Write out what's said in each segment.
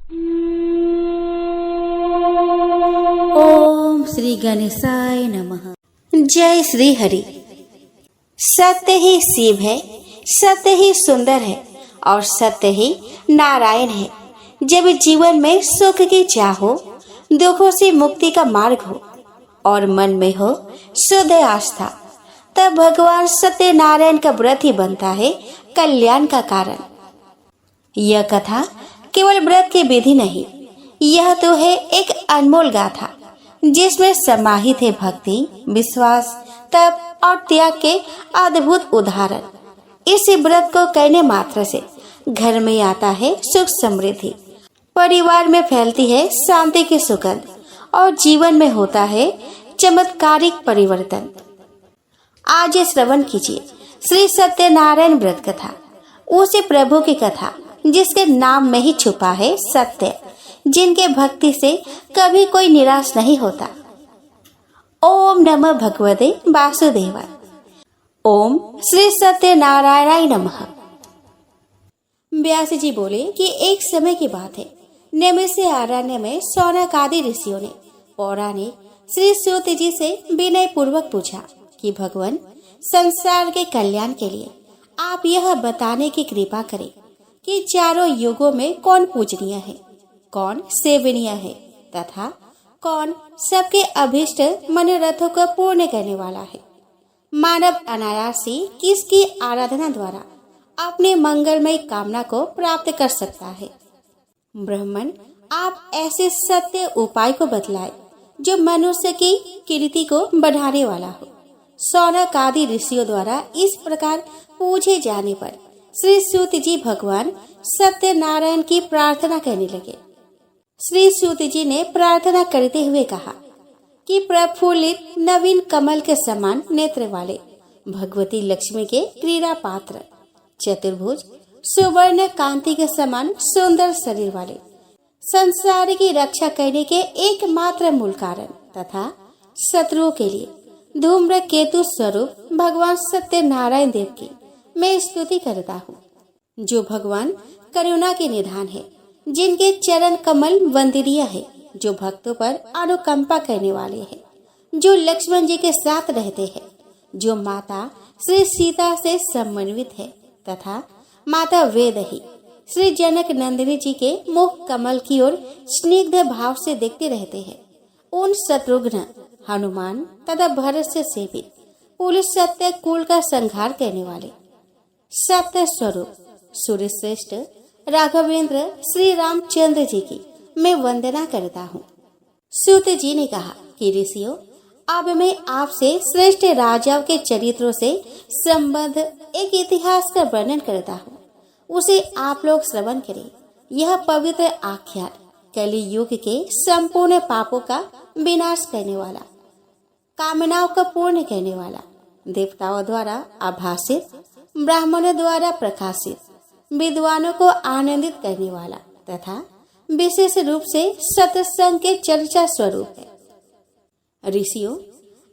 ओम श्री गणेशाय नमः। जय श्री हरि। सत्य ही शिव है, सत्य ही सुंदर है और सत्य ही नारायण है। जब जीवन में सुख की चाह हो, दुखों से मुक्ति का मार्ग हो और मन में हो शुद्ध आस्था, तब भगवान सत्यनारायण का व्रत ही बनता है कल्याण का कारण। यह कथा केवल व्रत की विधि नहीं, यह तो है एक अनमोल गाथा जिसमें समाहित है भक्ति, विश्वास, तप और त्याग के अद्भुत उदाहरण। इस व्रत को करने मात्र से घर में आता है सुख समृद्धि, परिवार में फैलती है शांति की सुगंध और जीवन में होता है चमत्कारिक परिवर्तन। आज श्रवण कीजिए श्री सत्यनारायण व्रत कथा, उसी प्रभु की कथा जिसके नाम में ही छुपा है सत्य, जिनके भक्ति से कभी कोई निराश नहीं होता। ओम नमः भगवते वासुदेवाय। ओम श्री सत्यनारायणाय नमः। व्यास जी बोले कि एक समय की बात है, नैमिषारण्य अरण्य में शौनक आदि ऋषियों ने पौराणिक श्री सूत जी से विनय पूर्वक पूछा कि भगवान, संसार के कल्याण के लिए आप यह बताने की कृपा करें कि चारों युगों में कौन पूजनीय है, कौन सेवनीय है तथा कौन सबके अभिष्ट मनोरथों को पूर्ण करने वाला है। मानव अनायास ही किसकी आराधना द्वारा अपने मंगलमय कामना को प्राप्त कर सकता है। ब्राह्मण, आप ऐसे सत्य उपाय को बतलाए जो मनुष्य की कीर्ति को बढ़ाने वाला हो। शौनक आदि ऋषियों द्वारा इस प्रकार पूछे जाने पर श्री सूत जी भगवान सत्यनारायण की प्रार्थना करने लगे। श्री सूत जी ने प्रार्थना करते हुए कहा कि प्रफुल्लित नवीन कमल के समान नेत्र वाले, भगवती लक्ष्मी के क्रीड़ा पात्र, चतुर्भुज सुवर्ण कांति के समान सुंदर शरीर वाले, संसार की रक्षा करने के एकमात्र मूल कारण तथा शत्रुओं के लिए धूम्र केतु स्वरूप भगवान सत्यनारायण देव की मैं स्तुति करता हूँ, जो भगवान करुणा के निधान है, जिनके चरण कमल वंदनीय है, जो भक्तों पर अनुकंपा करने वाले हैं, जो लक्ष्मण जी के साथ रहते हैं, जो माता श्री सीता से समन्वित है तथा माता वेदही श्री जनक नंदिनी जी के मुख कमल की ओर स्निग्ध भाव से देखते रहते हैं। उन शत्रुघ्न, हनुमान तथा भरत से सेवित पुरुष सत्य कुल का संहार करने वाले सत्य स्वरूप सूर्य श्रेष्ठ राघवेंद्र श्री रामचंद्र जी की मैं वंदना करता हूँ। सूत जी ने कहा कि ऋषियों, अब मैं आपसे श्रेष्ठ राजाओं के चरित्रों से संबद्ध एक इतिहास का वर्णन करता हूँ, उसे आप लोग श्रवण करें। यह पवित्र आख्यान कलि युग के संपूर्ण पापों का विनाश करने वाला, कामनाओं को पूर्ण करने वाला, देवताओं द्वारा आभासित, ब्राह्मणों द्वारा प्रकाशित, विद्वानों को आनंदित करने वाला तथा विशेष रूप से सत्संग के चर्चा स्वरूप है। ऋषियों,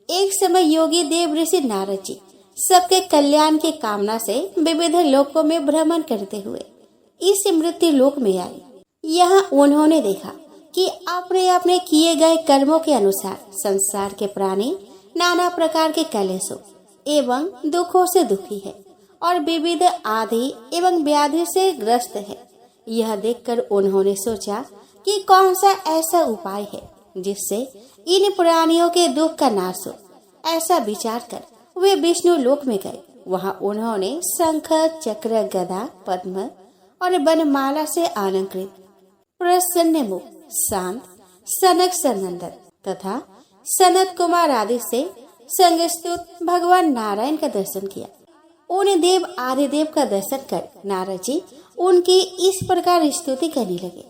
एक समय योगी देव ऋषि नारद जी सबके कल्याण की कामना से विविध लोकों में भ्रमण करते हुए इस मृत्यु लोक में आए। यहाँ उन्होंने देखा कि अपने अपने किए गए कर्मों के अनुसार संसार के प्राणी नाना प्रकार के कलेशों एवं दुखों से दुखी है और विविध आदि एवं व्याधि से ग्रस्त है। यह देखकर उन्होंने सोचा कि कौन सा ऐसा उपाय है जिससे इन प्राणियों के दुख का नाश हो। ऐसा विचार कर वे विष्णु लोक में गए। वहां उन्होंने शंख, चक्र, गदा, पद्म और वनमाला से अलंकृत प्रसन्न मुख, शांत सनक सनंदन तथा सनत कुमार आदि से संगस्तुत भगवान नारायण का दर्शन किया। उन देव आदिदेव का दर्शन कर नारद जी उनकी इस प्रकार स्तुति करने लगे।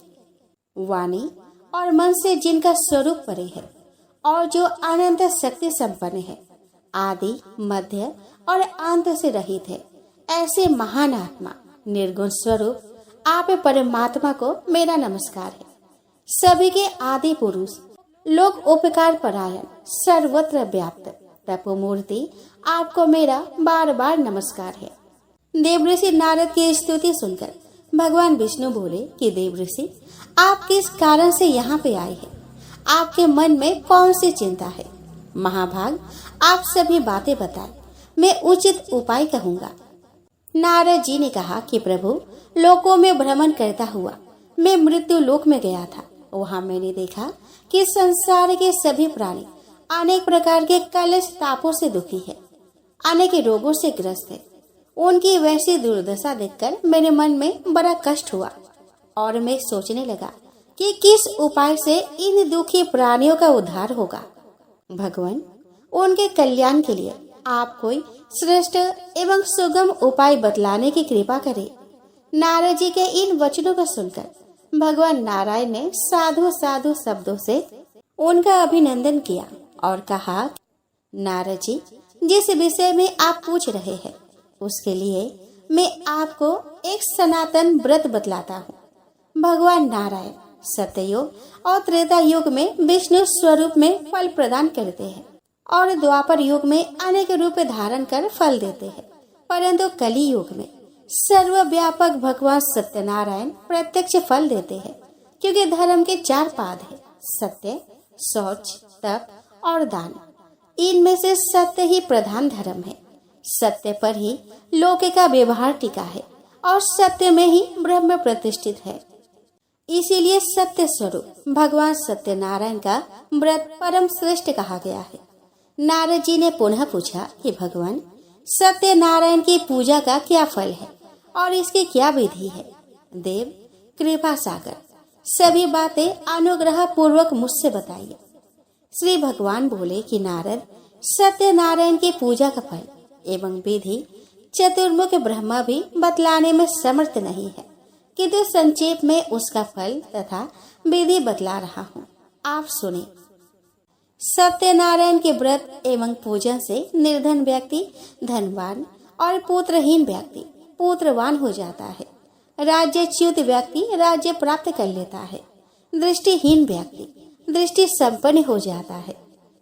वाणी और मन से जिनका स्वरूप परे है और जो अनंत शक्ति संपन्न है, आदि मध्य और अंत से रहित है, ऐसे महान आत्मा निर्गुण स्वरूप आप परमात्मा को मेरा नमस्कार है। सभी के आदि पुरुष, लोक उपकार परायण, सर्वत्र व्याप्त तपोमूर्ति आपको मेरा बार बार नमस्कार है। देवऋषि नारद की स्तुति सुनकर भगवान विष्णु बोले कि देव ऋषि, आप किस कारण से यहाँ पे आए हैं? आपके मन में कौन सी चिंता है? महाभाग, आप सभी बातें बताएं, मैं उचित उपाय कहूँगा। नारद जी ने कहा कि प्रभु, लोकों में भ्रमण करता हुआ मैं मृत्यु लोक में गया था। वहाँ मैंने देखा कि संसार के सभी प्राणी अनेक प्रकार के कलेश तापों से दुखी है, अनेक रोगों से ग्रस्त है। उनकी वैसी दुर्दशा देखकर मेरे मन में बड़ा कष्ट हुआ और मैं सोचने लगा कि किस उपाय से इन दुखी प्राणियों का उद्धार होगा। भगवान, उनके कल्याण के लिए आप कोई श्रेष्ठ एवं सुगम उपाय बतलाने की कृपा करें। नारद जी के इन वचनों को सुनकर भगवान नारायण ने साधु साधु शब्दों से उनका अभिनंदन किया और कहा, नारद जी, जिस विषय में आप पूछ रहे हैं उसके लिए मैं आपको एक सनातन व्रत बतलाता हूँ। भगवान नारायण सत्ययुग और त्रेता युग में विष्णु स्वरूप में फल प्रदान करते हैं और द्वापर युग में अनेक रूप धारण कर फल देते हैं, परंतु कली युग में सर्वव्यापक भगवान सत्यनारायण प्रत्यक्ष फल देते हैं, क्योंकि धर्म के 4 पाद है, सत्य, शौच, तप और दान। इनमें से सत्य ही प्रधान धर्म है। सत्य पर ही लोक का व्यवहार टिका है और सत्य में ही ब्रह्म प्रतिष्ठित है। इसीलिए सत्य स्वरूप भगवान सत्यनारायण का व्रत परम श्रेष्ठ कहा गया है। नारद जी ने पुनः पूछा कि भगवान, सत्यनारायण की पूजा का क्या फल है और इसकी क्या विधि है? देव, कृपा सागर, सभी बातें अनुग्रह पूर्वक मुझसे बताइए। श्री भगवान बोले कि नारद, सत्यनारायण की पूजा का फल एवं विधि चतुर्मुख ब्रह्मा भी बतलाने में समर्थ नहीं है, किंतु संक्षेप में उसका फल तथा विधि बतला रहा हूँ, आप सुने। सत्यनारायण के व्रत एवं पूजन से निर्धन व्यक्ति धनवान और पुत्रहीन व्यक्ति पुत्रवान हो जाता है। राज्यच्युत व्यक्ति राज्य प्राप्त कर लेता है। दृष्टिहीन व्यक्ति दृष्टि संपन्न हो जाता है।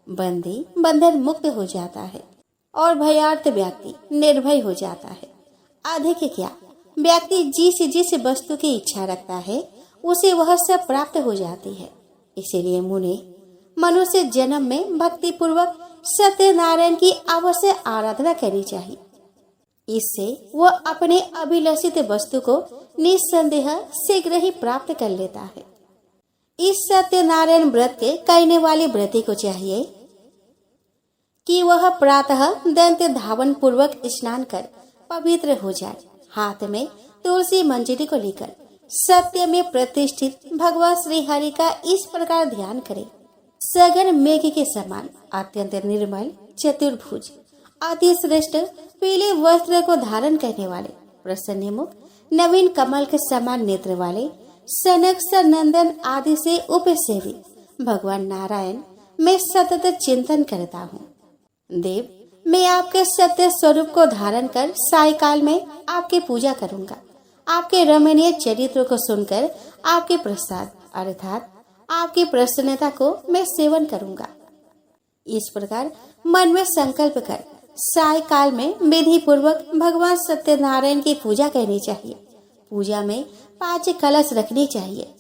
बंदी बंधन मुक्त हो जाता है और भयार्थ व्यक्ति निर्भय हो जाता है। अधिक क्या, व्यक्ति जिस वस्तु की इच्छा रखता है उसे वह सब प्राप्त हो जाती है। इसीलिए मुने, मनुष्य जन्म में भक्ति पूर्वक सत्यनारायण की अवश्य आराधना करनी चाहिए। इससे वह अपने अभिलषित वस्तु को निस्संदेह शीघ्र ही प्राप्त कर लेता है। इस सत्यनारायण व्रत के करने वाले व्रती को चाहिए कि वह प्रातः दंत धावन पूर्वक स्नान कर पवित्र हो जाए। हाथ में तुलसी मंजरी को लेकर सत्य में प्रतिष्ठित भगवान श्री हरि का इस प्रकार ध्यान करे। सघन मेघ के समान अत्यंत निर्मल चतुर्भुज अति श्रेष्ठ पीले वस्त्र को धारण करने वाले, प्रसन्न मुख, नवीन कमल के समान नेत्र वाले, सनक सनंदन आदि से उपसेवी भगवान नारायण मैं सतत चिंतन करता हूँ। देव, मैं आपके सत्य स्वरूप को धारण कर सायकाल में आपकी पूजा करूँगा। आपके रमणीय चरित्र को सुनकर आपके प्रसाद अर्थात आपकी प्रसन्नता को मैं सेवन करूँगा। इस प्रकार मन में संकल्प कर सायकाल में विधि पूर्वक भगवान सत्यनारायण की पूजा करनी चाहिए। पूजा में 5 कलश रखने चाहिए।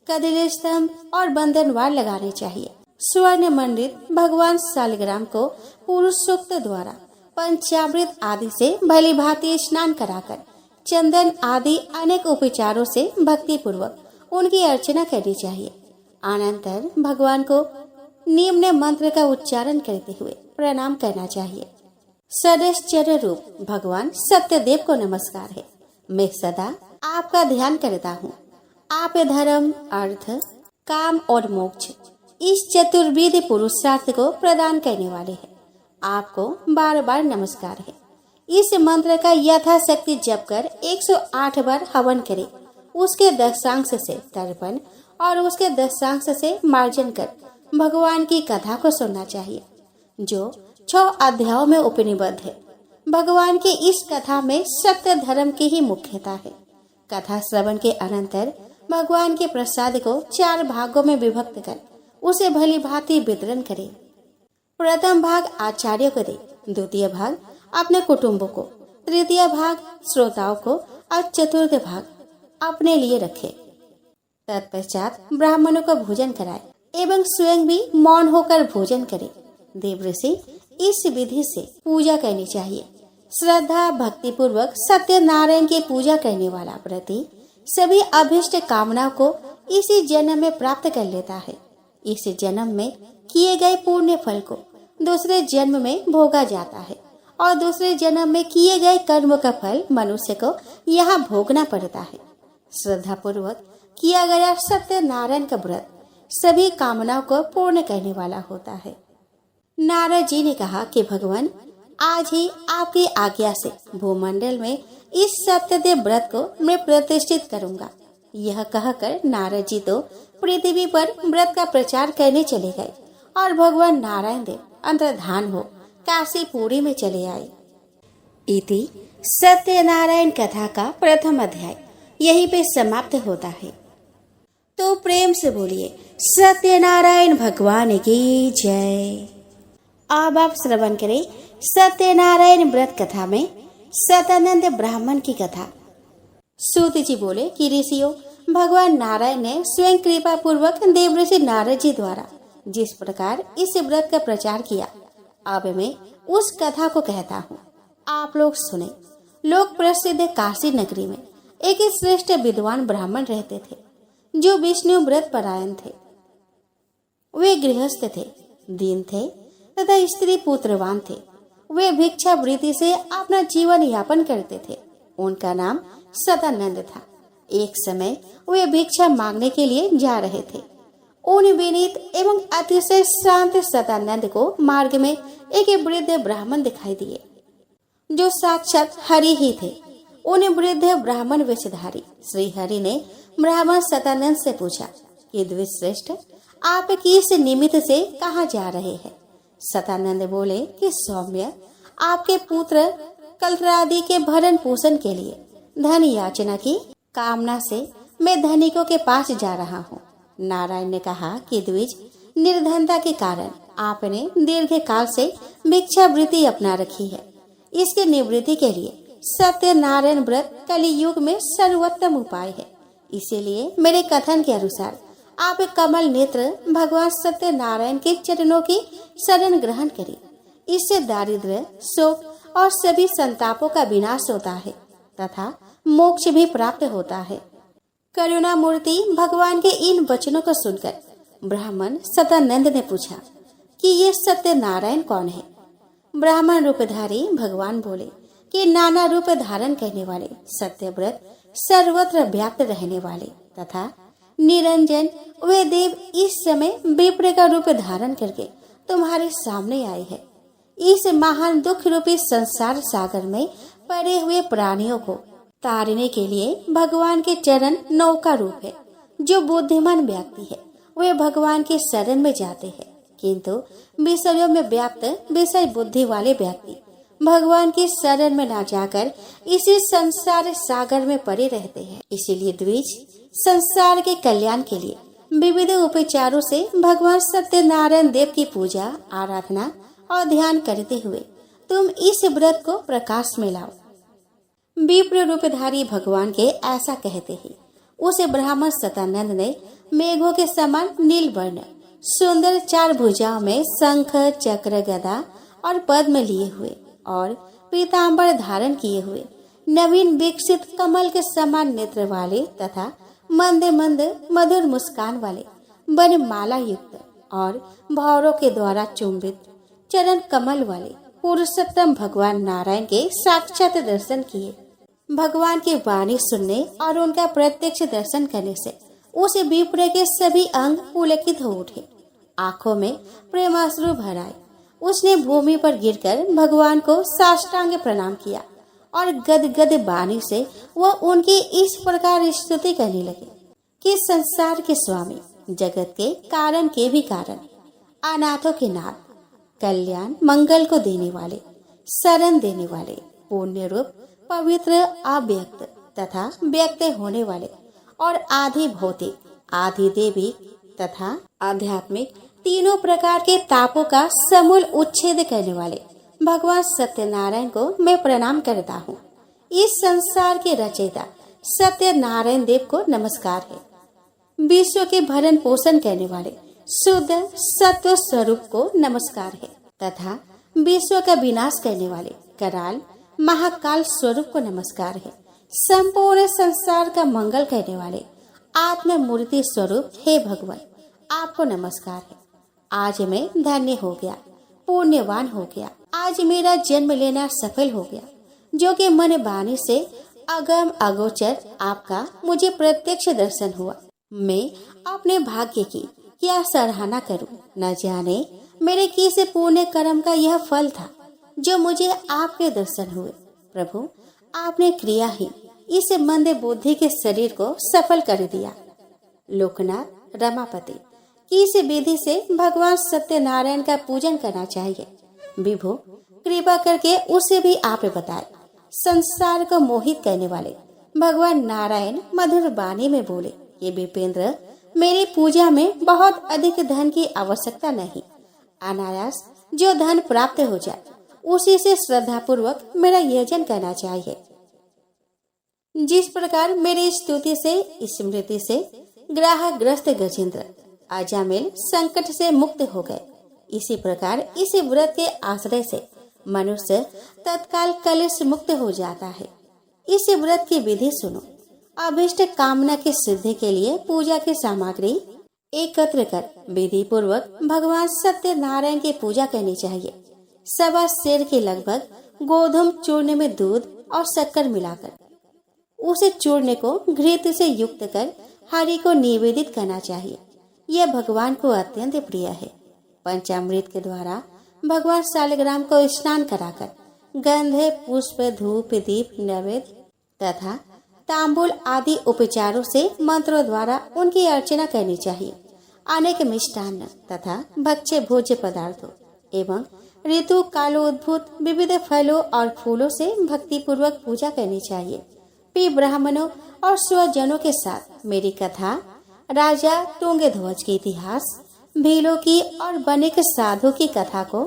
कदली स्तंभ और बंधनवार लगाने चाहिए। स्वर्ण मंडित भगवान शालिग्राम को पुरुष सूक्त द्वारा पंचामृत आदि से भली भांति स्नान कराकर चंदन आदि अनेक उपचारों से भक्ति पूर्वक उनकी अर्चना करनी चाहिए। अनंतर भगवान को निम्न मंत्र का उच्चारण करते हुए प्रणाम करना चाहिए। सदैश्चर्य रूप भगवान सत्यदेव को नमस्कार है। मैं सदा आपका ध्यान करता हूँ। आप धर्म, अर्थ, काम और मोक्ष इस चतुर्विध पुरुषार्थ को प्रदान करने वाले हैं। आपको बार बार नमस्कार है। इस मंत्र का यथाशक्ति जप कर 108 बार हवन करें। उसके दशांश से तर्पण और उसके दशांश से मार्जन कर भगवान की कथा को सुनना चाहिए, जो 6 अध्यायों में उपनिबद्ध है। भगवान की इस कथा में सत्य धर्म की ही मुख्यता है। कथा श्रवण के अनंतर भगवान के प्रसाद को 4 भागों में विभक्त कर उसे भली भांति वितरण करें। प्रथम भाग आचार्य को दे, द्वितीय भाग अपने कुटुंबों को, तृतीय भाग श्रोताओं को और चतुर्थ भाग अपने लिए रखे। तत्पश्चात ब्राह्मणों को भोजन कराए एवं स्वयं भी मौन होकर भोजन करे। देवऋषि इस विधि से पूजा करनी चाहिए। श्रद्धा भक्ति पूर्वक सत्यनारायण की पूजा करने वाला व्रती सभी अभिष्ट कामनाओं को इसी जन्म में प्राप्त कर लेता है। इस जन्म में किए गए पुण्य फल को दूसरे जन्म में भोगा जाता है और दूसरे जन्म में किए गए कर्म का फल मनुष्य को यहाँ भोगना पड़ता है। श्रद्धा पूर्वक किया गया सत्यनारायण का व्रत सभी कामनाओं को पूर्ण करने वाला होता है। नारद जी ने कहा कि भगवान, आज ही आपकी आज्ञा से भूमंडल में इस सत्यदेव व्रत को मैं प्रतिष्ठित करूंगा। यह कहकर नारद जी तो पृथ्वी पर व्रत का प्रचार करने चले गए और भगवान नारायण देव अंतर्धान हो काशीपुरी में चले आए। इति सत्यनारायण कथा का प्रथम अध्याय यहीं पे समाप्त होता है। तो प्रेम से बोलिए सत्यनारायण भगवान की जय। अब आप श्रवण करें सत्यनारायण व्रत कथा में सतानंद ब्राह्मण की कथा। सूत जी बोले कि ऋषियों, भगवान नारायण ने स्वयं कृपा पूर्वक देवऋषि नारद जी द्वारा जिस प्रकार इस व्रत का प्रचार किया, अब मैं उस कथा को कहता हूँ, आप लोग सुने। लोक प्रसिद्ध काशी नगरी में एक श्रेष्ठ विद्वान ब्राह्मण रहते थे जो विष्णु व्रत परायण थे। वे गृहस्थ थे, दीन थे तथा स्त्री पुत्रवान थे। वे भिक्षा वृत्ति से अपना जीवन यापन करते थे। उनका नाम सदानंद था। एक समय वे भिक्षा मांगने के लिए जा रहे थे। उन विनीत एवं अतिशय शांत सदानंद को मार्ग में एक वृद्ध ब्राह्मण दिखाई दिए जो साक्षात हरि ही थे। उन वृद्ध ब्राह्मण वेशधारी श्री हरि ने ब्राह्मण सदानंद से पूछा कि द्विश्रेष्ठ, आप किस निमित्त से कहाँ जा रहे हैं? सदानंद बोले कि सौम्य, आपके पुत्र कलत्रादि के भरण पोषण के लिए धन याचना की कामना से मैं धनिकों के पास जा रहा हूँ। नारायण ने कहा कि द्विज, निर्धनता के कारण आपने दीर्घ काल से भिक्षा वृत्ति अपना रखी है। इसके निवृत्ति के लिए सत्यनारायण व्रत कलियुग में सर्वोत्तम उपाय है। इसीलिए मेरे कथन के अनुसार आप कमल नेत्र भगवान सत्यनारायण के चरणों की शरण ग्रहण करें। इससे दारिद्र्य, शोक और सभी संतापों का विनाश होता है तथा मोक्ष भी प्राप्त होता है। करुणा मूर्ति भगवान के इन वचनों को सुनकर ब्राह्मण सदानंद ने पूछा कि ये सत्यनारायण कौन है? ब्राह्मण रूपधारी भगवान बोले कि नाना रूप धारण करने वाले, सत्यव्रत, सर्वत्र व्याप्त रहने वाले तथा निरंजन वे देव इस समय विप्र का रूप धारण करके तुम्हारे सामने आए हैं। इस महान दुख रूपी संसार सागर में पड़े हुए प्राणियों को तारने के लिए भगवान के चरण नौका रूप है। जो बुद्धिमान व्यक्ति है वे भगवान के शरण में जाते हैं, किंतु विषयों में व्याप्त विषय बुद्धि वाले व्यक्ति भगवान की शरण में न जाकर इसी संसार सागर में पड़े रहते हैं। इसीलिए द्विज, संसार के कल्याण के लिए विविध उपचारों से भगवान सत्यनारायण देव की पूजा, आराधना और ध्यान करते हुए तुम इस व्रत को प्रकाश में लाओ। विप्र रूपधारी भगवान के ऐसा कहते ही उस ब्राह्मण सतानंद ने मेघों के समान नील वर्ण सुंदर 4 भुजाओं में शंख, चक्र, गदा और पद्म लिए हुए और पीताम्बर धारण किए हुए, नवीन विकसित कमल के समान नेत्र वाले तथा मंद मंद मधुर मुस्कान वाले, वनमाला युक्त और भौरों के द्वारा चुंबित चरण कमल वाले पुरुषोत्तम भगवान नारायण के साक्षात दर्शन किए। भगवान की वाणी सुनने और उनका प्रत्यक्ष दर्शन करने से उस विप्र के सभी अंग पुलकित हो उठे, आंखों में प्रेमाश्रु भर आए। उसने भूमि पर गिरकर भगवान को साष्टांग प्रणाम किया और गदगद वाणी से वह उनकी इस प्रकार स्तुति करने लगे कि संसार के स्वामी, जगत के कारण के भी कारण, अनाथों के नाथ, कल्याण मंगल को देने वाले, शरण देने वाले, पुण्य रूप, पवित्र, अव्यक्त तथा व्यक्त होने वाले और आधि भौतिक, आधि देविक तथा आध्यात्मिक तीनों प्रकार के तापों का समूल उच्छेद करने वाले भगवान सत्यनारायण को मैं प्रणाम करता हूँ। इस संसार के रचयिता सत्यनारायण देव को नमस्कार है। विश्व के भरण पोषण करने वाले शुद्ध सत्व स्वरूप को नमस्कार है तथा विश्व का विनाश करने वाले कराल महाकाल स्वरूप को नमस्कार है। संपूर्ण संसार का मंगल करने वाले आत्म मूर्ति स्वरूप हे भगवान, आपको नमस्कार है। आज मैं धन्य हो गया, पुण्यवान हो गया। आज मेरा जन्म लेना सफल हो गया, जो कि मन वाणी से अगम अगोचर आपका मुझे प्रत्यक्ष दर्शन हुआ। मैं अपने भाग्य की क्या सराहना करूं, न जाने मेरे किस पुण्य कर्म का यह फल था जो मुझे आपके दर्शन हुए। प्रभु, आपने क्रिया ही इस मंद बुद्धि के शरीर को सफल कर दिया। लोकनाथ रमापति, किस विधि से भगवान सत्यनारायण का पूजन करना चाहिए? विभो, कृपा करके उसे भी आप बताए। संसार को मोहित करने वाले भगवान नारायण मधुर वाणी में बोले, ये विपेंद्र, मेरी पूजा में बहुत अधिक धन की आवश्यकता नहीं। अनायास जो धन प्राप्त हो जाए उसी से श्रद्धा पूर्वक मेरा यजन करना चाहिए। जिस प्रकार मेरी स्तुति से स्मृति से ग्राहग्रस्त गजेंद्र अजामिल संकट से मुक्त हो गए, इसी प्रकार इसी व्रत के आश्रय से मनुष्य तत्काल कलेश मुक्त हो जाता है। इस व्रत की विधि सुनो। अभिष्ट कामना की सिद्धि के लिए पूजा की सामग्री एकत्र कर विधि पूर्वक भगवान सत्यनारायण की पूजा करनी चाहिए। सवा सेर के लगभग गोधूम चूर्ण में दूध और शक्कर मिलाकर उसे चूर्ण को घृत से युक्त कर हरि को निवेदित करना चाहिए। यह भगवान को अत्यंत प्रिय है। पंचामृत के द्वारा भगवान शालिग्राम को स्नान कराकर गंध, पुष्प, धूप, दीप, नैवेद्य तथा तांबूल आदि उपचारों से मंत्रों द्वारा उनकी अर्चना करनी चाहिए। अनेक मिष्टान्न तथा भक्ष्य भोज्य पदार्थों एवं ऋतु कालोद्भूत विविध फलों और फूलों से भक्ति पूर्वक पूजा करनी चाहिए। पी ब्राह्मणों और स्वजनों के साथ मेरी कथा, राजा तुंगध्वज के इतिहास, भीलों की और बनिक साधु की कथा को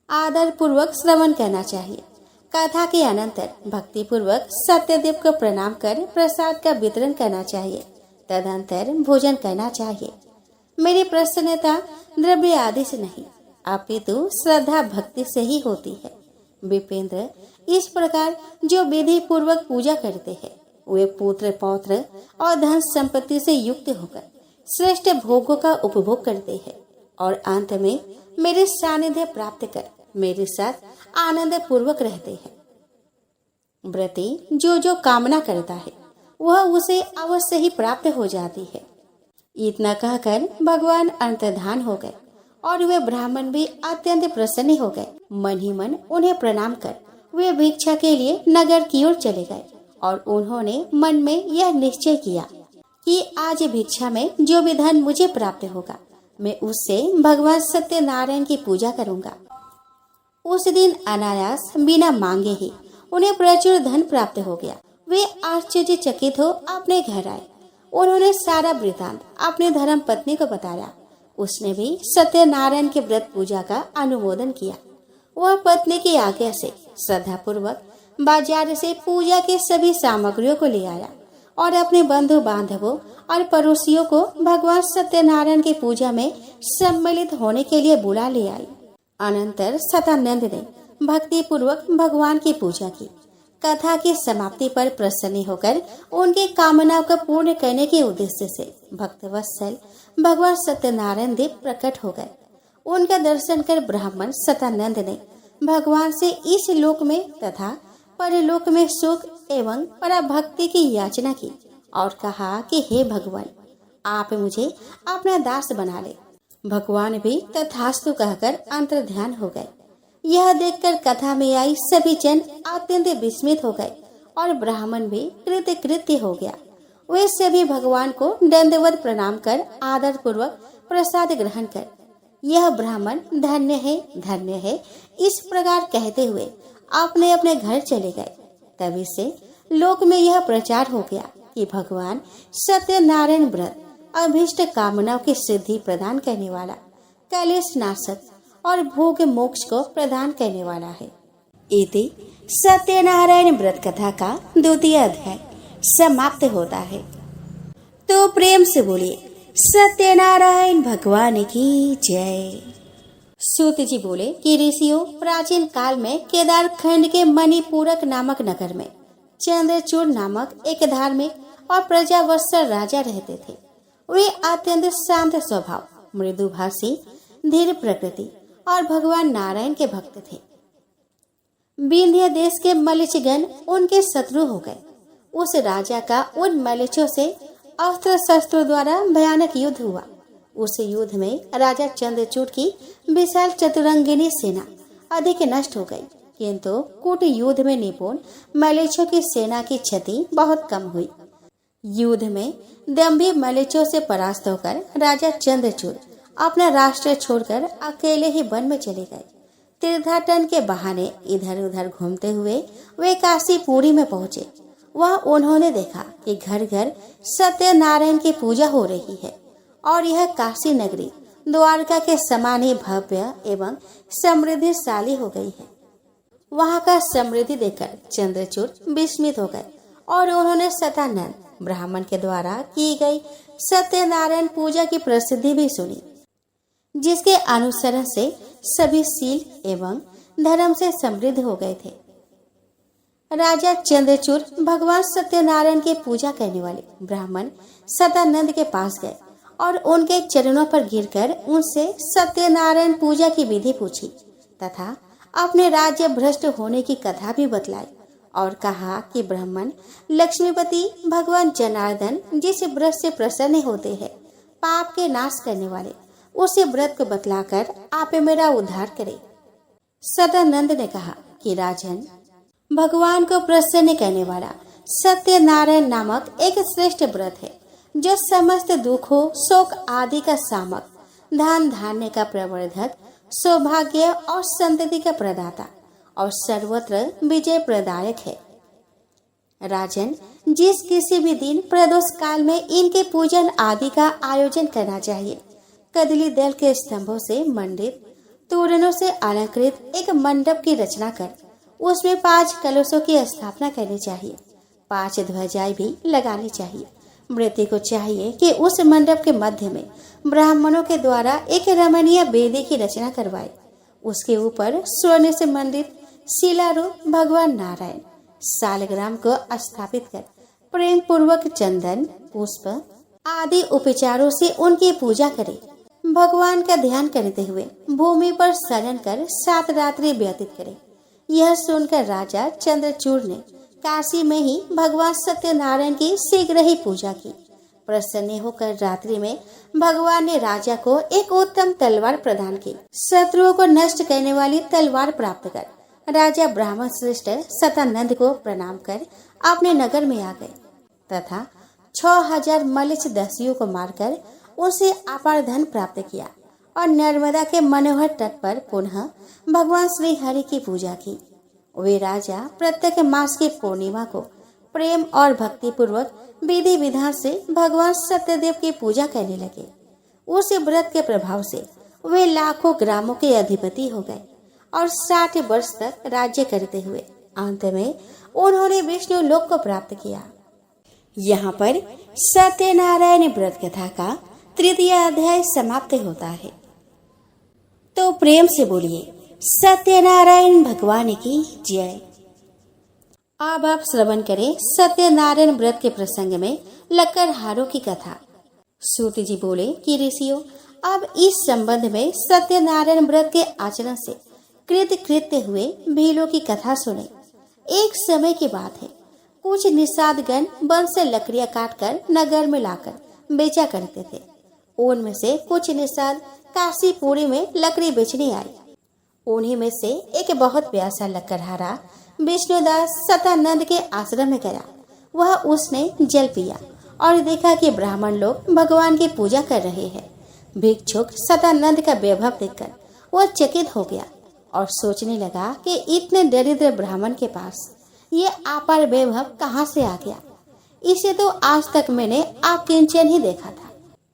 आदर पूर्वक श्रवण करना चाहिए। कथा के अनंतर भक्ति पूर्वक सत्यदेव को प्रणाम कर प्रसाद का वितरण करना चाहिए। तदंतर भोजन करना चाहिए। मेरी प्रसन्नता द्रव्य आदि से नहीं अपितु श्रद्धा भक्ति से ही होती है। विपेंद्र, इस प्रकार जो विधि पूर्वक पूजा करते हैं वे पुत्र पौत्र और धन संपत्ति से युक्त होकर श्रेष्ठ भोगों का उपभोग करते हैं और अंत में मेरे सानिध्य प्राप्त कर मेरे साथ आनंद पूर्वक रहते हैं। व्रती जो कामना करता है वह उसे अवश्य ही प्राप्त हो जाती है। इतना कहकर भगवान अंतर्धान हो गए और वे ब्राह्मण भी अत्यंत प्रसन्न हो गए। मन ही मन उन्हें प्रणाम कर वे भिक्षा के लिए नगर की ओर चले गए और उन्होंने मन में यह निश्चय किया कि आज भिक्षा में जो भी धन मुझे प्राप्त होगा मैं उससे भगवान सत्यनारायण की पूजा करूंगा। उस दिन अनायास बिना मांगे ही उन्हें प्रचुर धन प्राप्त हो गया। वे आश्चर्यचकित हो अपने घर आए। उन्होंने सारा वृतांत अपने धर्म पत्नी को बताया। उसने भी सत्यनारायण के व्रत पूजा का अनुमोदन किया। वह पत्नी की आज्ञा से श्रद्धा पूर्वक बाजार से पूजा के सभी सामग्रियों को ले आया और अपने बंधु बांधवों और पड़ोसियों को भगवान सत्यनारायण की पूजा में सम्मिलित होने के लिए बुला ले आई। अनंतर सतानंद ने भक्ति पूर्वक भगवान की पूजा की। कथा की समाप्ति पर प्रसन्न होकर उनकी कामनाओं को पूर्ण करने के उद्देश्य से भक्तवत्सल भगवान सत्यनारायण देव प्रकट हो गए। उनका दर्शन कर ब्राह्मण सतानंद ने भगवान से इस लोक में तथा परलोक में सुख एवं पराभक्ति की याचना की और कहा कि हे भगवान, आप मुझे अपना दास बना ले। भगवान भी तथास्तु कहकर अंतर्ध्यान हो गए। यह देखकर कथा में आई सभी जन अत्यंत विस्मित हो गए और ब्राह्मण भी कृतकृत्य हो गया। वे सभी भगवान को दंडवत प्रणाम कर आदर पूर्वक प्रसाद ग्रहण कर यह ब्राह्मण धन्य है इस प्रकार कहते हुए अपने अपने घर चले गए। तभी से लोक में यह प्रचार हो गया कि भगवान सत्यनारायण व्रत अभीष्ट कामनाओं की सिद्धि प्रदान करने वाला, कलेश नाशक और भोग मोक्ष को प्रदान करने वाला है। इति सत्यनारायण व्रत कथा का द्वितीय अध्याय समाप्त होता है। तो प्रेम से बोलिए सत्यनारायण भगवान की जय। सूत जी बोले कि ऋषियों, प्राचीन काल में केदार खंड के मणिपूरक नामक नगर में चंद्रचूड़ नामक एक धार्मिक और प्रजावत्सल राजा रहते थे। वे अत्यंत शांत स्वभाव, मृदुभाषी, धीर प्रकृति और भगवान नारायण के भक्त थे। विंध्य देश के मलिचगण उनके शत्रु हो गए। उस राजा का उन मलिचों से अस्त्र शस्त्रों द्वारा भयानक युद्ध हुआ। उस युद्ध में राजा चंद्रचूड़ की विशाल चतुरंगिनी सेना अधिक नष्ट हो गई, किंतु कूट युद्ध में निपुण मलेच्छों की सेना की क्षति बहुत कम हुई। युद्ध में दंभी मलेच्छों से परास्त होकर राजा चंद्रचूड़ अपना राष्ट्र छोड़कर अकेले ही वन में चले गए। तीर्थाटन के बहाने इधर उधर घूमते हुए वे काशीपुरी में पहुंचे। वह उन्होंने देखा कि घर घर सत्यनारायण की पूजा हो रही है और यह काशी नगरी द्वारका के समान ही भव्य एवं समृद्धिशाली हो गई है। वहां का समृद्धि देखकर चंद्रचूड़ विस्मित हो गए और उन्होंने सतानंद ब्राह्मण के द्वारा की गई सत्यनारायण पूजा की प्रसिद्धि भी सुनी, जिसके अनुसरण से सभी शील एवं धर्म से समृद्ध हो गए थे। राजा चंद्रचूड़ भगवान सत्यनारायण की पूजा करने वाले ब्राह्मण सतानंद के पास गए और उनके चरणों पर गिरकर उनसे सत्यनारायण पूजा की विधि पूछी तथा अपने राज्य भ्रष्ट होने की कथा भी बतलाई और कहा कि ब्राह्मण लक्ष्मीपति भगवान जनार्दन जिस व्रत से प्रसन्न होते हैं, पाप के नाश करने वाले, उसी व्रत को बतलाकर आप मेरा उद्धार करे। सदानंद ने कहा कि राजन, भगवान को प्रसन्न करने वाला सत्यनारायण नामक एक श्रेष्ठ व्रत है, जो समस्त दुखों शोक आदि का सामक, धन धान्य का प्रवर्धक, सौभाग्य और संतति का प्रदाता और सर्वत्र विजय प्रदायक है। राजन, जिस किसी भी दिन प्रदोष काल में इनके पूजन आदि का आयोजन करना चाहिए। कदली दल के स्तंभों से मंडित, तोरणों से अलंकृत एक मंडप की रचना कर उसमें 5 कलशों की स्थापना करनी चाहिए। 5 ध्वजाएं भी लगानी चाहिए। मृत्यु को चाहिए कि उस मंडप के मध्य में ब्राह्मणों के द्वारा एक रमणीय वेदी की रचना करवाए। उसके ऊपर स्वर्ण से मंडित शिलारूप भगवान नारायण सालग्राम को स्थापित कर प्रेम पूर्वक चंदन, पुष्प आदि उपचारों से उनकी पूजा करे। भगवान का ध्यान करते हुए भूमि पर शरण कर 7 रात्रि व्यतीत करे। यह सुनकर राजा चंद्रचूड़ ने काशी में ही भगवान सत्यनारायण की शीघ्र ही पूजा की। प्रसन्न होकर रात्रि में भगवान ने राजा को एक उत्तम तलवार प्रदान की। शत्रुओं को नष्ट करने वाली तलवार प्राप्त कर राजा ब्राह्मण श्रेष्ठ सतानंद को प्रणाम कर अपने नगर में आ गए तथा 6000 मलिच दस्युओं को मारकर उनसे अपार धन प्राप्त किया और नर्मदा के मनोहर तट पर पुनः भगवान श्री हरि की पूजा की। वे राजा प्रत्येक मास की पूर्णिमा को प्रेम और भक्ति पूर्वक विधि विधान से भगवान सत्यदेव की पूजा करने लगे। उस व्रत के प्रभाव से वे लाखों ग्रामों के अधिपति हो गए और 60 वर्ष तक राज्य करते हुए अंत में उन्होंने विष्णु लोक को प्राप्त किया। यहाँ पर सत्यनारायण व्रत कथा का तृतीय अध्याय समाप्त होता है। तो प्रेम से बोलिए सत्यनारायण भगवान की जय। अब आप श्रवण करें सत्यनारायण व्रत के प्रसंग में लकड़हारों की कथा। सूत जी बोले कि ऋषियों, अब इस संबंध में सत्यनारायण व्रत के आचरण से कृत्य हुए भीलों की कथा सुने। एक समय की बात है, कुछ निषादगण वन से लकड़ियां काटकर नगर में लाकर बेचा करते थे। उनमें से कुछ निषाद काशीपुरी में लकड़ी बेचने आए। उन्हीं में से एक बहुत प्यासा लकड़हारा विष्णुदास सतानंद के आश्रम में गया। वह उसने जल पिया और देखा कि ब्राह्मण लोग भगवान की पूजा कर रहे हैं। भिक्षुक सतानंद का वैभव देखकर वह चकित हो गया और सोचने लगा कि इतने दरिद्र ब्राह्मण के पास ये अपार वैभव कहाँ से आ गया। इसे तो आज तक मैंने किंचन ही देखा था।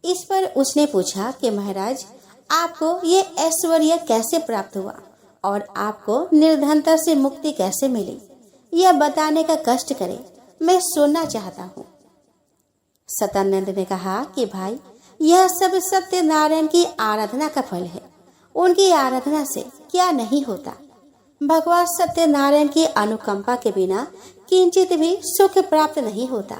इस पर उसने पूछा कि महाराज, आपको ये ऐश्वर्य कैसे प्राप्त हुआ और आपको निर्धनता से मुक्ति कैसे मिली, यह बताने का कष्ट करें, मैं सुनना चाहता हूँ। सदानंद ने कहा कि भाई, यह सब सत्यनारायण की आराधना का फल है। उनकी आराधना से क्या नहीं होता। भगवान सत्यनारायण की अनुकंपा के बिना किंचित भी सुख प्राप्त नहीं होता।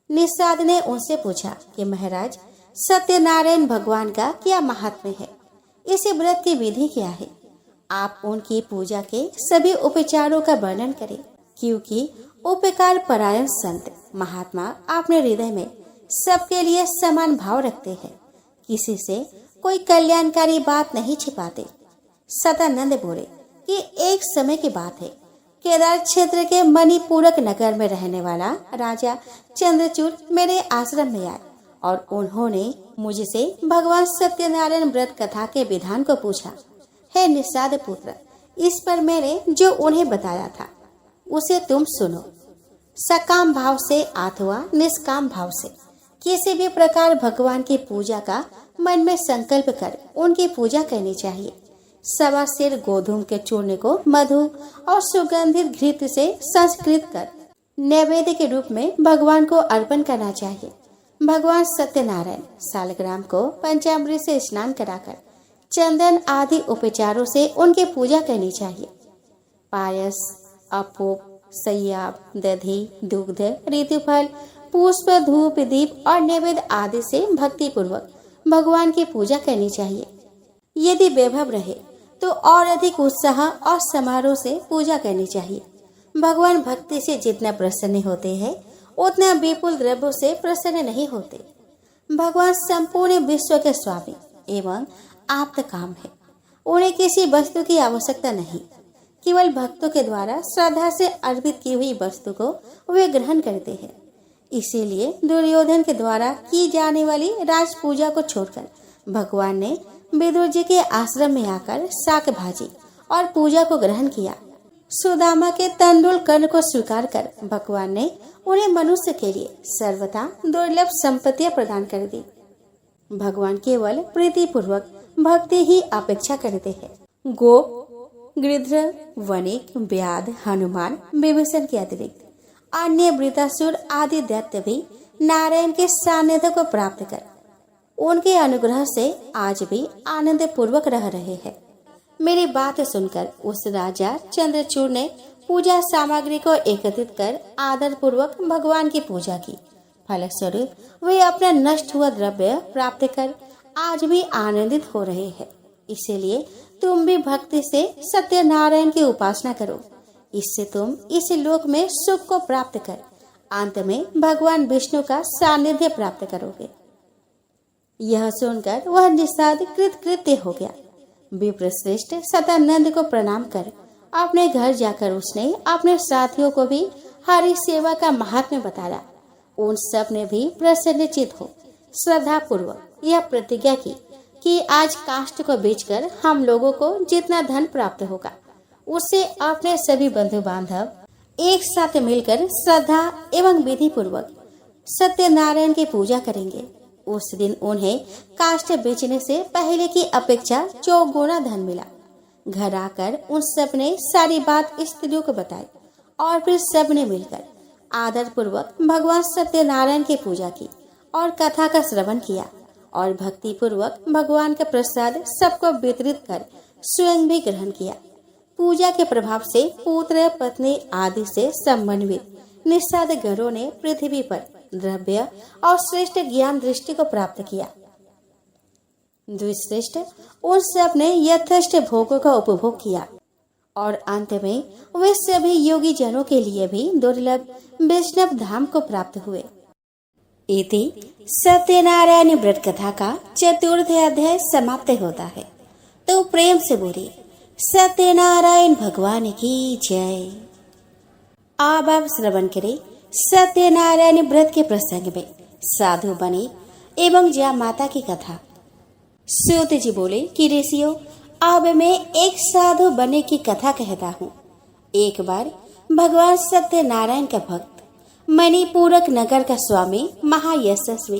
निषाद ने उनसे पूछा कि महाराज, सत्यनारायण भगवान का क्या महात्म्य है, इस व्रत की विधि क्या है? आप उनकी पूजा के सभी उपचारों का वर्णन करें, क्योंकि उपकार परायण संत महात्मा अपने हृदय में सबके लिए समान भाव रखते हैं, किसी से कोई कल्याणकारी बात नहीं छिपाते। सदानंद बोले कि एक समय की बात है, केदार क्षेत्र के मणिपूरक नगर में रहने वाला राजा चंद्रचूड़ मेरे आश्रम में आए और उन्होंने मुझसे भगवान सत्यनारायण व्रत कथा के विधान को पूछा। हे निषाद पुत्र, इस पर मैंने जो उन्हें बताया था उसे तुम सुनो। सकाम भाव से अथवा निष्काम भाव से किसी भी प्रकार भगवान की पूजा का मन में संकल्प कर उनकी पूजा करनी चाहिए। सवा सिर गोधूम के चूर्ण को मधु और सुगंधित घृत से संस्कृत कर नैवेद्य के रूप में भगवान को अर्पण करना चाहिए। भगवान सत्यनारायण सालग्राम को पंचामृत से स्नान कराकर चंदन आदि उपचारों से उनकी पूजा करनी चाहिए। पायस, अपूप, सैयाब, दधी, दुग्ध, ऋतुफल, पुष्प, धूप, दीप और नैवेद्य आदि से भक्ति पूर्वक भगवान की पूजा करनी चाहिए। यदि वैभव रहे तो और अधिक उत्साह और समारोह से पूजा करनी चाहिए। भगवान भक्ति से जितना प्रसन्न होते हैं उतना विपुल द्रव्यों से प्रसन्न नहीं होते। भगवान संपूर्ण विश्व के स्वामी एवं आप्त काम है। उन्हें किसी वस्तु की आवश्यकता नहीं, केवल भक्तों के द्वारा श्रद्धा से अर्पित की हुई वस्तु को वे ग्रहण करते हैं। इसीलिए दुर्योधन के द्वारा की जाने वाली राज पूजा को छोड़कर भगवान ने विदुर जी के आश्रम में आकर शाक भाजी और पूजा को ग्रहण किया। सुदामा के तंडुल कर्ण को स्वीकार कर भगवान ने उन्हें मनुष्य के लिए सर्वथा दुर्लभ संपत्तियां प्रदान कर दी। भगवान केवल प्रीति पूर्वक भक्ति ही अपेक्षा करते हैं। गोप, गिरधर, वणिक, व्याध, हनुमान, विभीषण के अतिरिक्त अन्य वृतासुर आदि दैत्य भी नारायण के सानिध्य को प्राप्त कर उनके अनुग्रह से आज भी आनंद पूर्वक रह रहे हैं। मेरी बात सुनकर उस राजा चंद्रचूड़ ने पूजा सामग्री को एकत्रित कर आदर पूर्वक भगवान की पूजा की। फलस्वरूप वे अपना नष्ट हुआ द्रव्य प्राप्त कर आज भी आनंदित हो रहे हैं। इसीलिए तुम भी भक्ति से सत्यनारायण की उपासना करो। इससे तुम इस लोक में सुख को प्राप्त कर अंत में भगवान विष्णु का सानिध्य प्राप्त करोगे। यह सुनकर वह निषाद कृतकृत्य हो गया। विप्रश्रेष्ठ सदानंद को प्रणाम कर अपने घर जाकर उसने अपने साथियों को भी हरि सेवा का महात्म्य बताया। उन सब ने भी प्रसन्नचित हो श्रद्धा पूर्वक यह प्रतिज्ञा की कि आज काष्ठ को बेचकर हम लोगों को जितना धन प्राप्त होगा उससे अपने सभी बंधु बांधव एक साथ मिलकर श्रद्धा एवं विधि पूर्वक सत्यनारायण की पूजा करेंगे। उस दिन उन्हें काष्ठ बेचने से पहले की अपेक्षा 4 गुना धन मिला। घर आकर उन सब ने सारी बात स्त्रियों को बताई और फिर सब ने मिलकर आदर पूर्वक भगवान सत्यनारायण की पूजा की और कथा का श्रवण किया और भक्ति पूर्वक भगवान का प्रसाद सबको वितरित कर स्वयं भी ग्रहण किया। पूजा के प्रभाव से पुत्र, पत्नी आदि से समन्वित निषाद घरों ने पृथ्वी पर द्रव्य और श्रेष्ठ ज्ञान दृष्टि को प्राप्त किया। द्विश्रेष्ठ उन सब ने यथेष्ट भोगों का उपभोग किया और अंत में वे सभी योगी जनों के लिए भी दुर्लभ वैष्णव धाम को प्राप्त हुए। इति सत्यनारायण व्रत कथा का 4th अध्याय समाप्त होता है। तो प्रेम से बोलिए सत्यनारायण भगवान की जय। अब आप श्रवण करें सत्यनारायण व्रत के प्रसंग में साधु बने एवं जया माता की कथा। सूत जी बोले कि ऋषियों, अब मैं एक साधु बने की कथा कहता हूँ। एक बार भगवान सत्यनारायण का भक्त मणिपूरक नगर का स्वामी महायशस्वी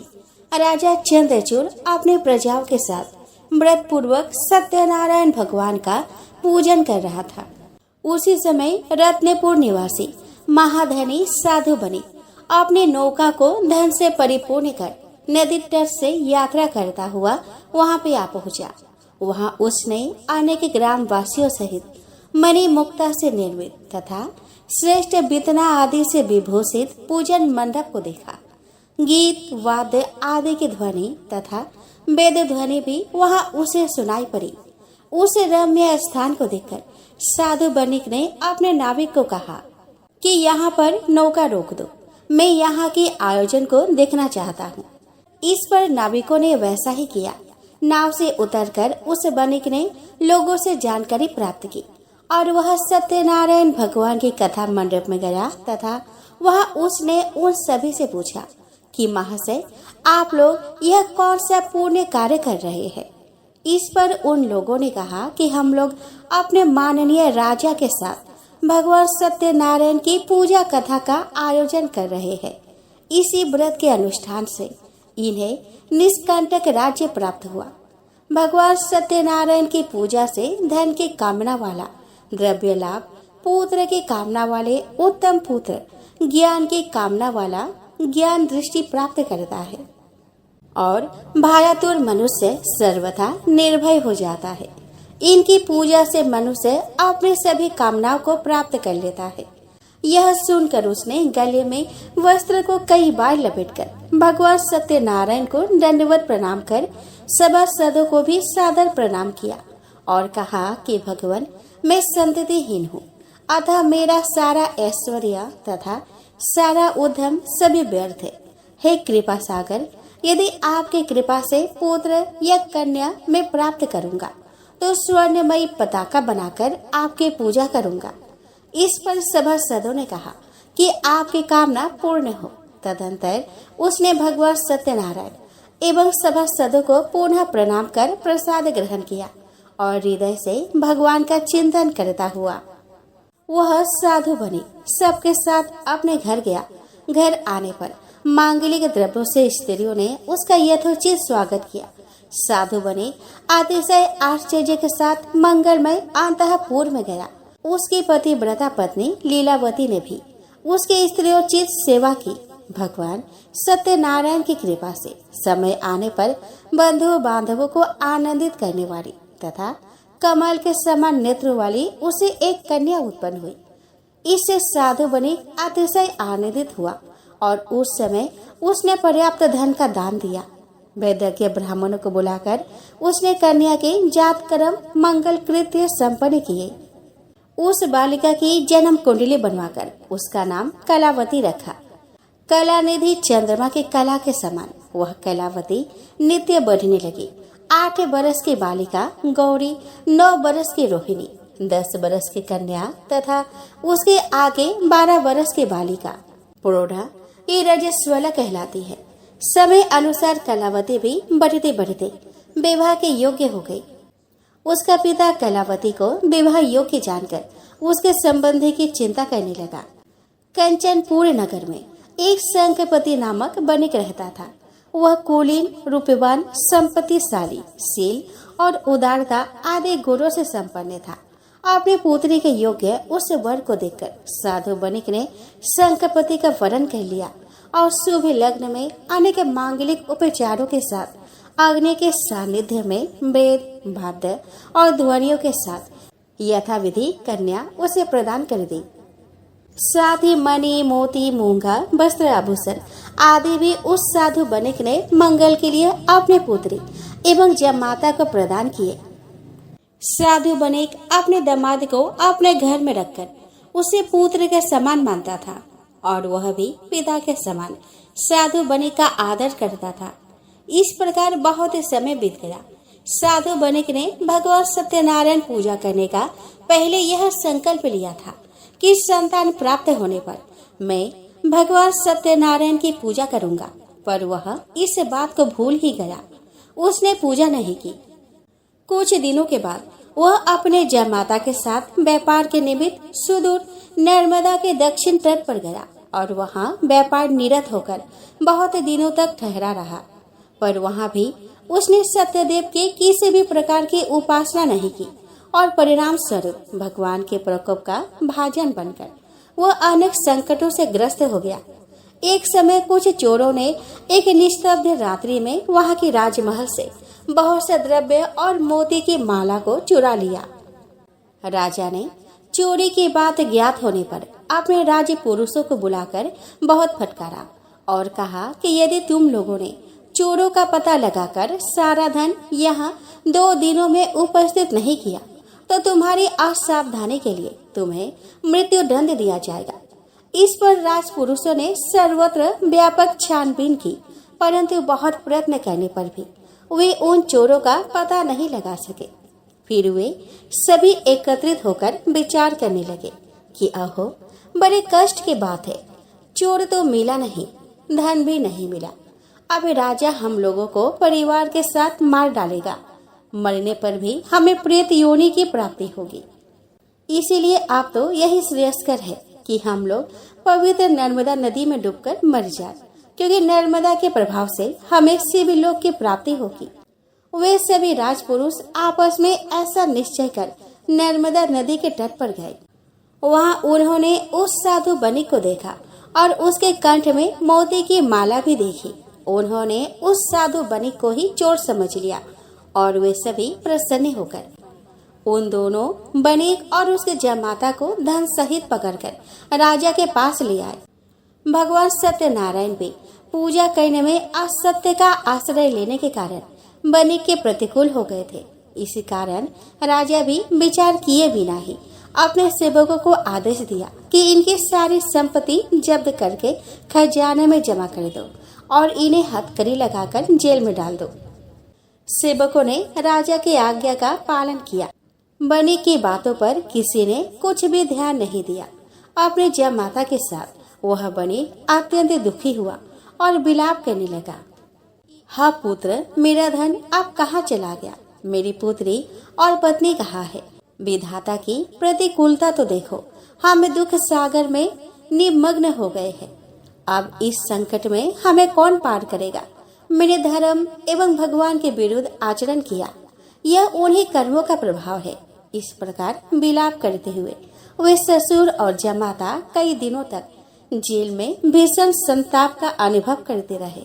राजा चंद्रचूड़ अपने प्रजाओं के साथ व्रत पूर्वक सत्यनारायण भगवान का पूजन कर रहा था। उसी समय रत्नपुर निवासी महाधनी साधु बनी अपनी नौका को धन से परिपूर्ण कर नदी तट से यात्रा करता हुआ वहां पे आ पहुंचा। वहां उसने अनेक ग्राम वासियों सहित मणि मुक्ता से निर्मित तथा श्रेष्ठ बितना आदि से विभूषित पूजन मंडप को देखा। गीत वाद्य आदि की ध्वनि तथा वेद ध्वनि भी वहां उसे सुनाई पड़ी। उस रम्य स्थान को देखकर साधु बनिक ने अपने नाविक को कहा कि यहाँ पर नौका रोक दो, मैं यहाँ के आयोजन को देखना चाहता हूँ। इस पर नाविकों ने वैसा ही किया। नाव से उतरकर उस बनिक ने लोगों से जानकारी प्राप्त की और वह सत्यनारायण भगवान की कथा मंडप में गया तथा वह उसने उन सभी से पूछा कि महाशय, आप लोग यह कौन सा पुण्य कार्य कर रहे हैं। इस पर उन लोगों ने कहा कि हम लोग अपने माननीय राजा के साथ भगवान सत्यनारायण की पूजा कथा का आयोजन कर रहे हैं। इसी व्रत के अनुष्ठान से इन्हें निष्कंटक राज्य प्राप्त हुआ। भगवान सत्यनारायण की पूजा से धन की कामना वाला द्रव्य लाभ, पुत्र की कामना वाले उत्तम पुत्र, ज्ञान की कामना वाला ज्ञान दृष्टि प्राप्त करता है और भायातुर मनुष्य सर्वथा निर्भय हो जाता है। इनकी पूजा से मनुष्य अपनी सभी कामनाओं को प्राप्त कर लेता है। यह सुनकर उसने गले में वस्त्र को कई बार लपेटकर भगवान सत्यनारायण को दंडवत प्रणाम कर सभासदों को भी सादर प्रणाम किया और कहा कि भगवान, मैं संततिहीन हूँ, अतः मेरा सारा ऐश्वर्य तथा सारा उद्यम सभी व्यर्थ है। हे कृपा सागर, यदि आपकी कृपा से पुत्र या कन्या मैं प्राप्त करूंगा तो स्वर्णमयी पताका बनाकर आपकी पूजा करूंगा। इस पर सभासदों ने कहा कि आपकी कामना पूर्ण हो। तदंतर उसने भगवान सत्यनारायण एवं सभासदों को पुनः प्रणाम कर प्रसाद ग्रहण किया और हृदय से भगवान का चिंतन करता हुआ वह साधु बनी सबके साथ अपने घर गया। घर आने पर मांगलिक द्रव्यों से स्त्रियों ने उसका यथोचित स्वागत किया। साधु बनी अतिशय आश्चर्य के साथ मंगलमय अंतःपुर में गया। उसकी पतिव्रता पत्नी लीलावती ने भी उसकी स्त्रियोचित सेवा की। भगवान सत्यनारायण की कृपा से समय आने पर बंधु बांधवों को आनंदित करने वाली तथा कमल के समान नेत्र वाली उसे एक कन्या उत्पन्न हुई। इससे साधु बनी अतिशय आनंदित हुआ और उस समय उसने पर्याप्त धन का दान दिया। वैद्य ब्राह्मणों को बुलाकर उसने कन्या के जात कर्म मंगल कृत्य संपन्न किए। उस बालिका की जन्म कुंडली बनवाकर उसका नाम कलावती रखा। कलानिधि चंद्रमा की कला के समान वह कलावती नित्य बढ़ने लगी। 8 बरस की बालिका गौरी, 9 बरस की रोहिणी, 10 बरस की कन्या तथा उसके आगे 12 बरस की बालिका प्रौढ़ा ये रजस्वला कहलाती है। समय अनुसार कलावती भी बढ़ते बढ़ते विवाह के योग्य हो गई। उसका पिता कलावती को विवाह योग्य जानकर उसके संबंधी की चिंता करने लगा। कंचनपुर नगर में एक शंखपति नामक बनिक रहता था। वह कुलीन, रूपवान, संपत्तिशाली, शील और उदारता आदि गुणों से संपन्न था। अपने पुत्री के योग्य उस वर को देखकर साधु बनिक ने शंखपति का वरण कर लिया और शुभ लग्न में अनेक मांगलिक उपचारों के साथ अग्नि के सानिध्य में वेद, वाद्य और ध्वनियों के साथ यथाविधि कन्या उसे प्रदान कर दी। साथ ही मणि, मोती, मूंगा, वस्त्र, आभूषण आदि भी उस साधु बनिक ने मंगल के लिए अपने पुत्री एवं जमाता को प्रदान किए। साधु बनिक अपने दामाद को अपने घर में रखकर उसे पुत्र के समान मानता था और वह भी पिता के समान साधु बनिक का आदर करता था। इस प्रकार बहुत समय बीत गया। साधु बनिक ने भगवान सत्यनारायण पूजा करने का पहले यह संकल्प लिया था कि संतान प्राप्त होने पर मैं भगवान सत्यनारायण की पूजा करूंगा, पर वह इस बात को भूल ही गया। उसने पूजा नहीं की। कुछ दिनों के बाद वह अपने जमाता के साथ व्यापार के निमित्त सुदूर नर्मदा के दक्षिण तट पर गया और वहां व्यापार निरत होकर बहुत दिनों तक ठहरा रहा। पर वहाँ भी उसने सत्यदेव के किसी भी प्रकार की उपासना नहीं की और परिणाम स्वरूप भगवान के प्रकोप का भाजन बनकर वह अनेक संकटों से ग्रस्त हो गया। एक समय कुछ चोरों ने एक निस्तब्ध रात्रि में वहाँ की राजमहल से बहुत से द्रव्य और मोती की माला को चुरा लिया। राजा ने चोरी की बात ज्ञात होने पर अपने राज पुरुषों को बुलाकर बहुत फटकारा और कहा कि यदि तुम लोगों ने चोरों का पता लगाकर सारा धन यहाँ 2 दिनों में उपस्थित नहीं किया तो तुम्हारी असावधानी के लिए तुम्हें मृत्यु दंड दिया जाएगा। इस पर राजपुरुषों ने सर्वत्र व्यापक छानबीन की, परंतु बहुत प्रयत्न करने पर भी वे उन चोरों का पता नहीं लगा सके। फिर वे सभी एकत्रित होकर विचार करने लगे कि अहो, बड़े कष्ट की बात है, चोर तो मिला नहीं, धन भी नहीं मिला। अब राजा हम लोगों को परिवार के साथ मार डालेगा, मरने पर भी हमें प्रेत योनि की प्राप्ति होगी। इसीलिए आप तो यही श्रेयस्कर है कि हम लोग पवित्र नर्मदा नदी में डूबकर मर जाए, क्योंकि नर्मदा के प्रभाव से हमें शिवलोक की प्राप्ति होगी। वे सभी राजपुरुष आपस में ऐसा निश्चय कर नर्मदा नदी के तट पर गए। वहाँ उन्होंने उस साधु बनिक को देखा और उसके कंठ में मोती की माला भी देखी। उन्होंने उस साधु बनिक को ही चोर समझ लिया और वे सभी प्रसन्न होकर उन दोनों बनिक और उसके जमाता को धन सहित पकड़कर राजा के पास ले आए। भगवान सत्यनारायण भी पूजा करने में असत्य का आश्रय लेने के कारण बनिक के प्रतिकूल हो गए थे। इसी कारण राजा भी विचार किए बिना ही अपने सेवकों को आदेश दिया कि इनकी सारी संपत्ति जब्त करके खजाने में जमा कर दो और इन्हें हथकड़ी लगाकर जेल में डाल दो। सेवकों ने राजा की आज्ञा का पालन किया। बनिक की बातों पर किसी ने कुछ भी ध्यान नहीं दिया। अपने जमाता के साथ वह बनिक अत्यंत दुखी हुआ और विलाप करने लगा। हाँ पुत्र, मेरा धन अब कहाँ चला गया? मेरी पुत्री और पत्नी कहाँ है? विधाता की प्रतिकूलता तो देखो, हम दुख सागर में निमग्न हो गए हैं। अब इस संकट में हमें कौन पार करेगा? मैंने धर्म एवं भगवान के विरुद्ध आचरण किया, यह उन्हीं कर्मों का प्रभाव है। इस प्रकार विलाप करते हुए वे ससुर और जमाता कई दिनों तक जेल में भीषण संताप का अनुभव करते रहे।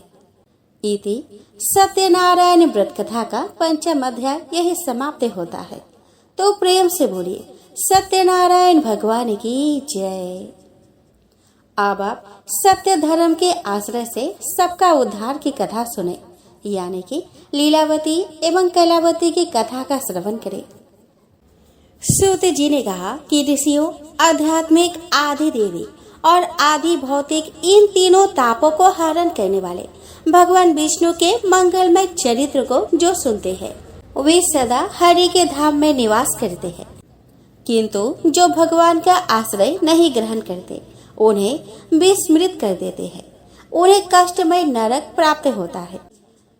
इति सत्यनारायण व्रत कथा का 5वां अध्याय यही समाप्त होता है। तो प्रेम से बोलिए सत्यनारायण भगवान की जय। अब आप सत्य धर्म के आश्रय से सबका उद्धार की कथा सुने, यानी कि लीलावती एवं कलावती की कथा का श्रवण करें। सूत जी ने कहा कि ऋषियों, आध्यात्मिक आदि देवी और आदि भौतिक इन तीनों तापों को हरण करने वाले भगवान विष्णु के मंगलमय चरित्र को जो सुनते हैं वे सदा हरि के धाम में निवास करते हैं, किंतु जो भगवान का आश्रय नहीं ग्रहण करते उन्हें विस्मृत कर देते हैं, उन्हें कष्टमय नरक प्राप्त होता है।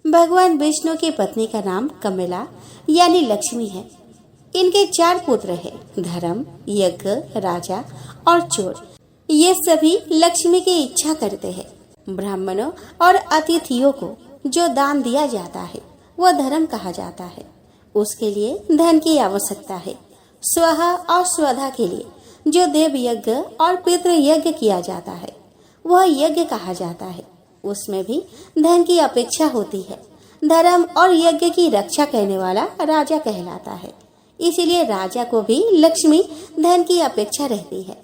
भगवान विष्णु की पत्नी का नाम कमला यानी लक्ष्मी है। इनके 4 पुत्र हैं, धर्म, यज्ञ, राजा और चोर। ये सभी लक्ष्मी की इच्छा करते हैं। ब्राह्मणों और अतिथियों को जो दान दिया जाता है वह धर्म कहा जाता है। उसके लिए धन की आवश्यकता है। स्वह और स्वधा के लिए जो देव यज्ञ और पितृ यज्ञ किया जाता है वह यज्ञ कहा जाता है। उसमें भी धन की अपेक्षा होती है। धर्म और यज्ञ की रक्षा करने वाला राजा कहलाता है। इसीलिए राजा को भी लक्ष्मी धन की अपेक्षा रहती है।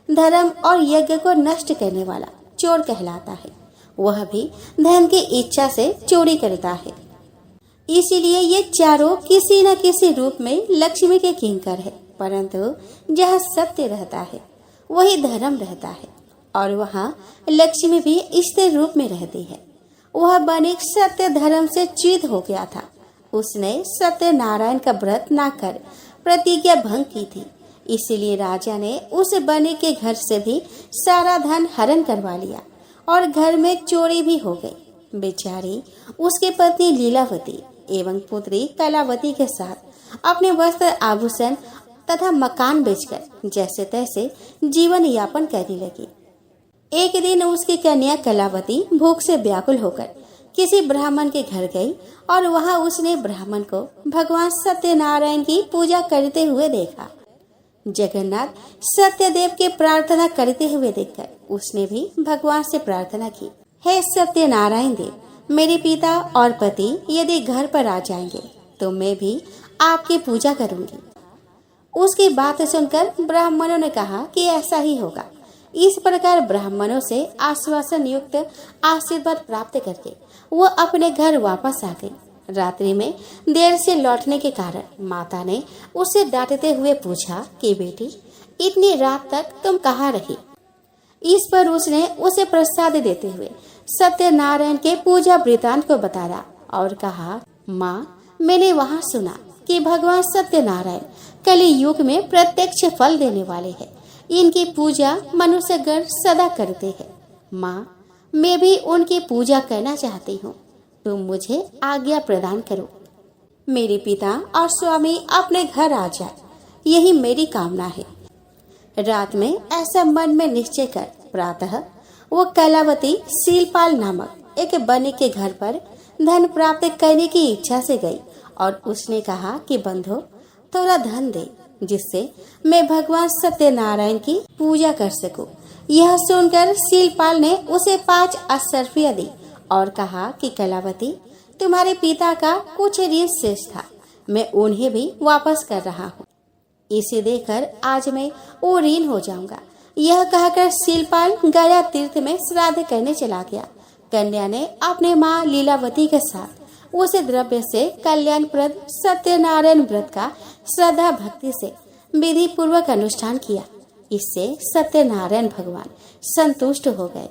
धर्म और यज्ञ को नष्ट करने वाला चोर कहलाता है। वह भी धन की इच्छा से चोरी करता है। इसीलिए ये चारों किसी न किसी रूप में लक्ष्मी के किंकर है। परंतु जहाँ सत्य रहता है वही धर्म रहता है और वहाँ लक्ष्मी भी स्थिर रूप में रहती है। वह बनिक सत्य धर्म से चित हो गया था। उसने सत्यनारायण का व्रत न कर प्रतिज्ञा भंग की थी। इसीलिए राजा ने उस बनिक के घर से भी सारा धन हरण करवा लिया और घर में चोरी भी हो गई। बेचारी उसकी पत्नी लीलावती एवं पुत्री कलावती के साथ अपने वस्त्र आभूषण तथा मकान बेचकर जैसे तैसे जीवन यापन करने लगी। एक दिन उसकी कन्या कलावती भूख से व्याकुल होकर किसी ब्राह्मण के घर गई और वहां उसने ब्राह्मण को भगवान सत्यनारायण की पूजा करते हुए देखा। जगन्नाथ सत्यदेव की प्रार्थना करते हुए देखकर उसने भी भगवान से प्रार्थना की, हे सत्यनारायण देव, मेरे पिता और पति यदि घर पर आ जाएंगे तो मैं भी आपकी पूजा करूंगी। उसकी बात सुनकर ब्राह्मणों ने कहा कि ऐसा ही होगा। इस प्रकार ब्राह्मणों से आश्वासन युक्त आशीर्वाद प्राप्त करके वो अपने घर वापस आ गई। रात्रि में देर से लौटने के कारण माता ने उसे डांटते हुए पूछा कि बेटी, इतनी रात तक तुम कहाँ रही? इस पर उसने उसे प्रसाद देते हुए सत्यनारायण के पूजा वृतांत को बताया और कहा, माँ, मैंने वहाँ सुना कि भगवान सत्यनारायण कली युग में प्रत्यक्ष फल देने वाले हैं। इनकी पूजा मनुष्यगण सदा करते हैं। माँ, मैं भी उनकी पूजा करना चाहती हूँ। तुम मुझे आज्ञा प्रदान करो। मेरे पिता और स्वामी अपने घर आ जाए, यही मेरी कामना है। रात में ऐसा मन में निश्चय कर प्रातः वो कलावती सीलपाल नामक एक बनिक के घर पर धन प्राप्त करने की इच्छा से गई और उसने कहा कि बंधु, थोड़ा धन दे जिससे मैं भगवान सत्यनारायण की पूजा कर सकूं। यह सुनकर सीलपाल ने उसे 5 अशर्फियाँ दी और कहा कि कलावती, तुम्हारे पिता का कुछ ऋण शेष था, मैं उन्हें भी वापस कर रहा हूँ। इसे देखकर आज मैं वो ऋण हो जाऊंगा। यह कहकर सीलपाल गया तीर्थ में श्राद्ध करने चला गया। कन्या ने अपने माँ लीलावती के साथ उसे द्रव्य से कल्याणप्रद सत्यनारायण व्रत का श्रद्धा भक्ति से विधि पूर्वक अनुष्ठान किया। इससे सत्यनारायण भगवान संतुष्ट हो गए।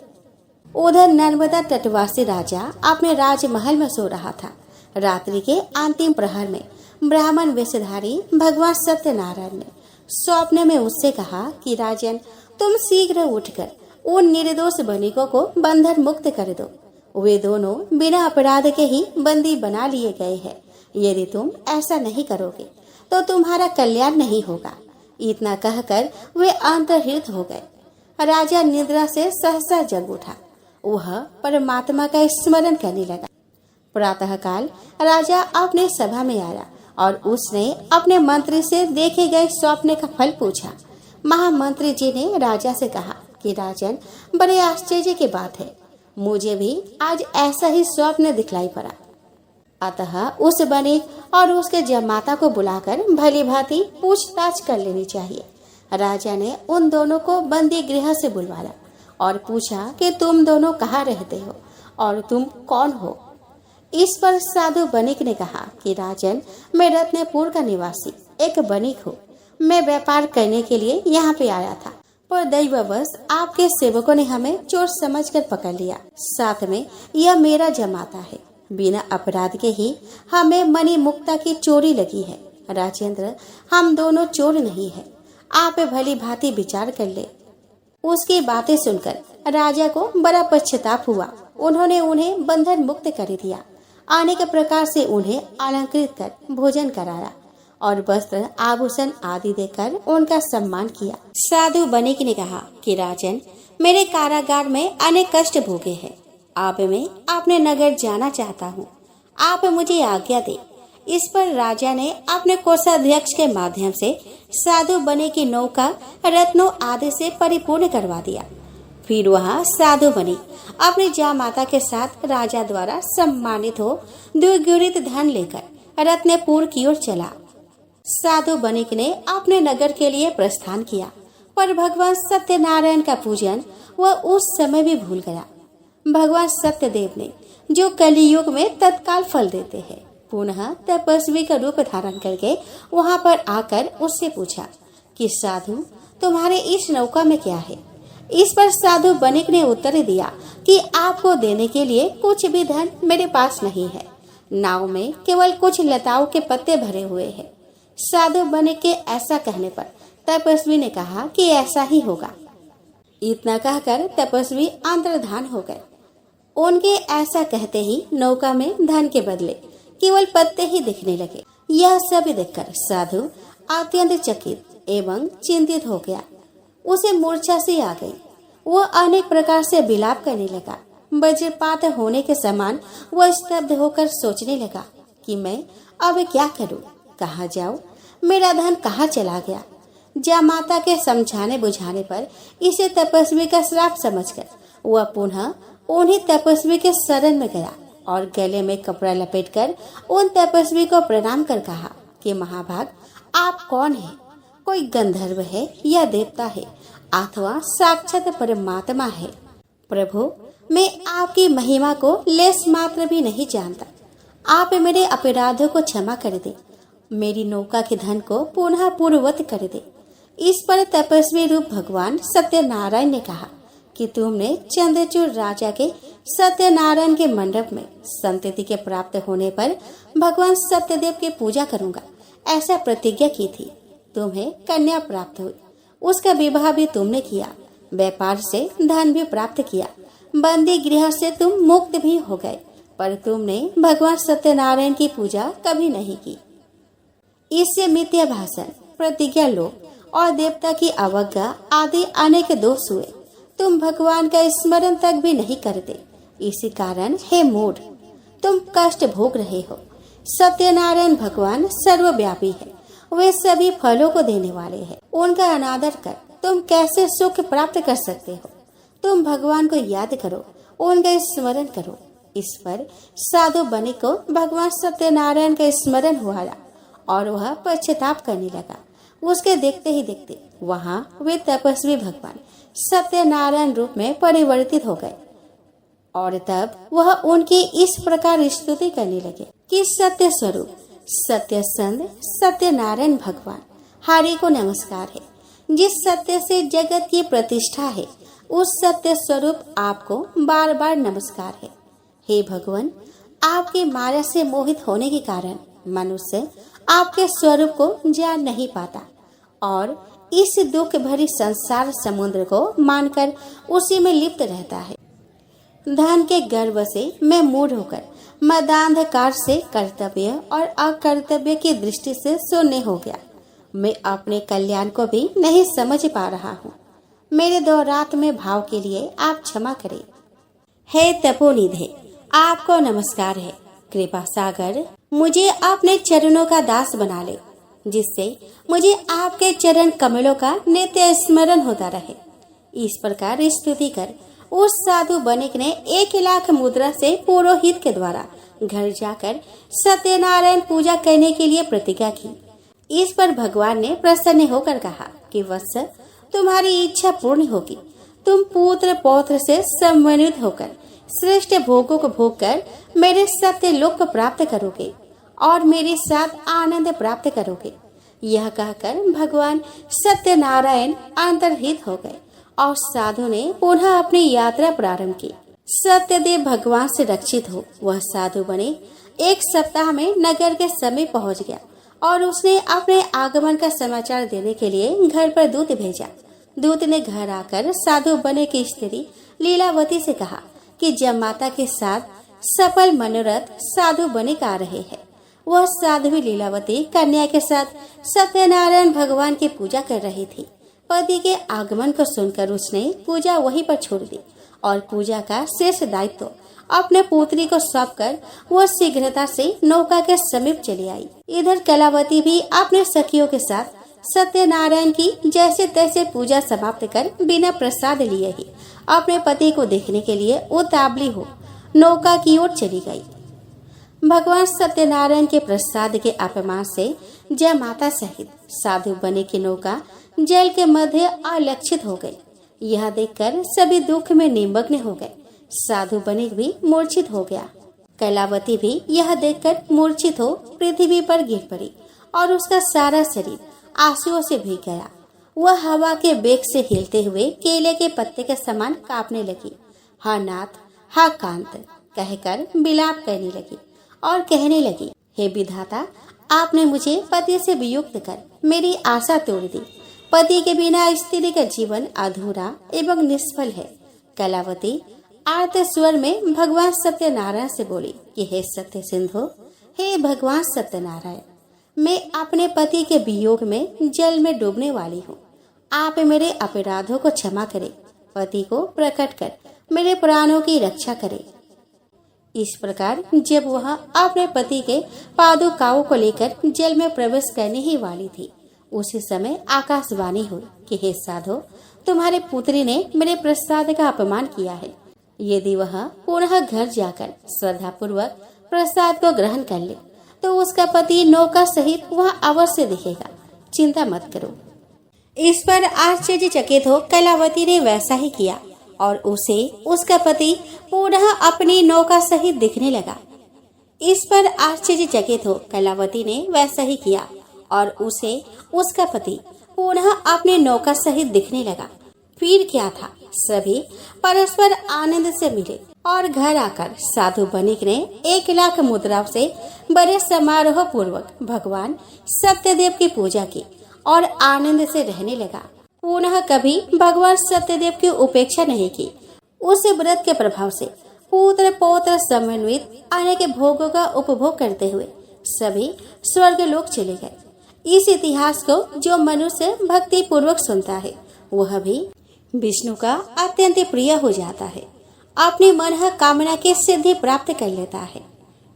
उधर नर्मदा तटवासी राजा अपने राजमहल में सो रहा था। रात्रि के अंतिम प्रहर में ब्राह्मण वेशधारी भगवान सत्यनारायण ने स्वप्न में उससे कहा कि राजन, तुम शीघ्र उठकर उन निर्दोष बनिकों को बंधन मुक्त कर दो। वे दोनों बिना अपराध के ही बंदी बना लिए गए हैं। यदि तुम ऐसा नहीं करोगे तो तुम्हारा कल्याण नहीं होगा। इतना कहकर वे अंतर्हित हो गए। राजा निद्रा से सहसा जग उठा। वह परमात्मा का स्मरण करने लगा। प्रातःकाल राजा अपने सभा में आया और उसने अपने मंत्री से देखे गए स्वप्न का फल पूछा। महामंत्री जी ने राजा से कहा कि राजन, बड़े आश्चर्य की बात है, मुझे भी आज ऐसा ही स्वप्न दिखलाई पड़ा। अतः उस बनिक और उसके जमाता को बुलाकर भली भांति पूछताछ कर लेनी चाहिए। राजा ने उन दोनों को बंदी गृह से बुलवाया और पूछा कि तुम दोनों कहाँ रहते हो और तुम कौन हो? इस पर साधु बनिक ने कहा कि राजन, मैं रत्नपुर का निवासी एक बनिक हूँ। मैं व्यापार करने के लिए यहाँ पे आया था, पर दैववश आपके सेवकों ने हमें चोर समझकर पकड़ लिया। साथ में यह मेरा जमाता है। बिना अपराध के ही हमें मणि मुक्ता की चोरी लगी है। राजेंद्र, हम दोनों चोर नहीं है। आप भली भांति विचार कर ले। उसकी बातें सुनकर राजा को बड़ा पश्चाताप हुआ। उन्होंने उन्हें बंधन मुक्त कर दिया। अनेक प्रकार से उन्हें अलंकृत कर भोजन कराया और वस्त्र आभूषण आदि देकर उनका सम्मान किया। साधु बनिक ने कहा कि राजन, मेरे कारागार में अनेक कष्ट भोगे हैं। आप मैं अपने नगर जाना चाहता हूँ। आप मुझे आज्ञा दे। इस पर राजा ने अपने कोषाध्यक्ष के माध्यम से साधु बनिक की नौका रत्नों आदि से परिपूर्ण करवा दिया। फिर वहाँ साधु बनिक अपनी जामाता के साथ राजा द्वारा सम्मानित हो द्विगुणित धन लेकर रत्नपुर की ओर चला। साधु बनिक ने अपने नगर के लिए प्रस्थान किया, पर भगवान सत्यनारायण का पूजन वह उस समय भी भूल गया। भगवान सत्यदेव ने, जो कलियुग में तत्काल फल देते हैं, पुनः तपस्वी का रूप धारण करके वहां पर आकर उससे पूछा कि साधु, तुम्हारे इस नौका में क्या है? इस पर साधु बनिक ने उत्तर दिया कि आपको देने के लिए कुछ भी धन मेरे पास नहीं है। नाव में केवल कुछ लताओं के पत्ते भरे हुए हैं। साधु बनिक के ऐसा कहने पर तपस्वी ने कहा कि ऐसा ही होगा। इतना कहकर तपस्वी अंतर्धान हो गए। उनके ऐसा कहते ही नौका में धन के बदले केवल पत्ते ही दिखने लगे। यह सब देखकर साधु अत्यंत चकित एवं चिंतित हो गया। उसे मूर्छा सी आ गई। वो अनेक प्रकार से विलाप करने लगा। वज्रपात होने के समान वह स्तब्ध होकर सोचने लगा कि मैं अब क्या करूं, कहाँ जाऊं, मेरा धन कहाँ चला गया। जामाता के समझाने बुझाने पर इसे तपस्वी का श्राप समझकर वह पुनः उन्हीं तपस्वी के शरण में गया और गले में कपड़ा लपेटकर उन तपस्वी को प्रणाम कर कहा कि महाभाग, आप कौन है? कोई गंधर्व है या देवता है अथवा साक्षात परमात्मा है? प्रभु, मैं आपकी महिमा को लेस मात्र भी नहीं जानता। आप मेरे अपराधों को क्षमा कर दे, मेरी नौका के धन को पुनः पूर्ववत कर दे। इस पर तपस्वी रूप भगवान सत्यनारायण ने कहा कि तुमने चंद्रचूड़ राजा के सत्यनारायण के मंडप में संतति के प्राप्त होने पर भगवान सत्यदेव की पूजा करूंगा ऐसा प्रतिज्ञा की थी। तुम्हें कन्या प्राप्त हुई, उसका विवाह भी तुमने किया, व्यापार से धन भी प्राप्त किया, बंदी गृह से तुम मुक्त भी हो गए, पर तुमने भगवान सत्यनारायण की पूजा कभी नहीं की। इससे मिथ्या भाषण, प्रतिज्ञा लोभ और देवता की अवज्ञा आदि अनेक दोष हुए। तुम भगवान का स्मरण तक भी नहीं करते। इसी कारण हे मूढ़, तुम कष्ट भोग रहे हो। सत्यनारायण भगवान सर्वव्यापी है, वे सभी फलों को देने वाले हैं। उनका अनादर कर तुम कैसे सुख प्राप्त कर सकते हो? तुम भगवान को याद करो, उनका स्मरण करो। इस पर साधु बने को भगवान सत्यनारायण का स्मरण हुआ और वह पश्चाताप करने लगा। उसके देखते ही देखते वहाँ वे तपस्वी भगवान सत्यनारायण रूप में परिवर्तित हो गए और तब वह उनकी इस प्रकार स्तुति करने लगे कि सत्य स्वरूप, सत्य संत, सत्यनारायण भगवान, हरि को नमस्कार है। जिस सत्य से जगत की प्रतिष्ठा है, उस सत्य स्वरूप आपको बार बार नमस्कार है। हे भगवान, आपकी माया से मोहित होने के कारण मनुष्य आपके स्वरूप को जान नहीं पाता और इस दुख भरी संसार समुद्र को मानकर उसी में लिप्त रहता है। धन के गर्व से मैं मूढ़ होकर मदांधकार से कर्तव्य और अकर्तव्य की दृष्टि से शून्य हो गया। मैं अपने कल्याण को भी नहीं समझ पा रहा हूँ। मेरे दो रात में भाव के लिए आप क्षमा करें। हे तपोनिधे, आपको नमस्कार है। कृपा सागर, मुझे अपने चरणों का दास बना ले, जिससे मुझे आपके चरण कमलों का नित्य स्मरण होता रहे। इस प्रकार स्तुति कर उस साधु बनिक ने 1,00,000 मुद्रा से पुरोहित के द्वारा घर जाकर सत्यनारायण पूजा करने के लिए प्रतिज्ञा की। इस पर भगवान ने प्रसन्न होकर कहा कि वत्स, तुम्हारी इच्छा पूर्ण होगी। तुम पुत्र पौत्र से सम्मानित होकर श्रेष्ठ भोगों को भोग कर मेरे सत्य लोक को प्राप्त करोगे और मेरे साथ आनंद प्राप्त करोगे। यह कहकर भगवान सत्यनारायण अंतर्हित हो गए और साधु ने पुनः अपनी यात्रा प्रारंभ की। सत्यदेव भगवान से रक्षित हो वह साधु बने 1 सप्ताह में नगर के समीप पहुंच गया और उसने अपने आगमन का समाचार देने के लिए घर पर दूत भेजा। दूत ने घर आकर साधु बने की स्त्री लीलावती से कहा कि जमाता के साथ सफल मनोरथ साधु बने आ रहे हैं। वह साध्वी लीलावती कन्या के साथ सत्यनारायण भगवान की पूजा कर रही थी। पति के आगमन को सुनकर उसने पूजा वहीं पर छोड़ दी और पूजा का शेष दायित्व अपने पुत्री को सौंपकर वह शीघ्रता से नौका के समीप चली आई। इधर कलावती भी अपने सखियों के साथ सत्यनारायण की जैसे तैसे पूजा समाप्त कर बिना प्रसाद लिए ही अपने पति को देखने के लिए उतावली हो नौका की ओर चली गई। भगवान सत्यनारायण के प्रसाद के अपमान से जय माता सहित साधु बने की नौका जल के मध्य अलक्षित हो गई। यह देखकर सभी दुख में निमग्न हो गए। साधु बनिक भी मूर्छित हो गया। कैलावती भी यह देखकर मूर्छित हो पृथ्वी पर गिर पड़ी और उसका सारा शरीर आंसुओं से भीग गया। वह हवा के वेग से हिलते हुए केले के पत्ते के समान कांपने लगी। हा नाथ, हा कांत कहकर विलाप करने लगी और कहने लगी, हे विधाता, आपने मुझे पति से वियुक्त कर मेरी आशा तोड़ दी। पति के बिना स्त्री का जीवन अधूरा एवं निष्फल है। कलावती आर्त स्वर में भगवान सत्यनारायण से बोली कि हे सत्य सिंधु, हे भगवान सत्यनारायण, मैं अपने पति के वियोग में जल में डूबने वाली हूँ। आप मेरे अपराधों को क्षमा करें। पति को प्रकट कर मेरे प्राणों की रक्षा करे। इस प्रकार जब वह अपने पति के पादुकाओं को लेकर जल में प्रवेश करने ही वाली थी, उसी समय आकाशवाणी हुई कि हे साधो, तुम्हारे पुत्री ने मेरे प्रसाद का अपमान किया है। यदि वह पुनः घर जाकर श्रद्धा पूर्वक प्रसाद को ग्रहण कर ले तो उसका पति नौका सहित वहाँ अवश्य दिखेगा, चिंता मत करो। इस पर आश्चर्यचकित हो कलावती ने वैसा ही किया और उसे उसका पति पुनः अपनी नौका सहित दिखने लगा। इस पर आश्चर्यचकित हो कलावती ने वैसा ही किया और उसे उसका पति पुनः अपनी नौका सहित दिखने लगा। फिर क्या था, सभी परस्पर आनंद से मिले और घर आकर साधु बनिक ने 1,00,000 मुद्राओं से बड़े समारोह पूर्वक भगवान सत्यदेव की पूजा की और आनंद से रहने लगा। पुनः कभी भगवान सत्यदेव की उपेक्षा नहीं की। उस व्रत के प्रभाव से पुत्र पौत्र समन्वित अनेक भोगों का उपभोग करते हुए सभी स्वर्ग लोक चले गए। इस इतिहास को जो मनुष्य भक्ति पूर्वक सुनता है वह भी विष्णु का अत्यंत प्रिय हो जाता है, अपनी मन कामना की सिद्धि प्राप्त कर लेता है।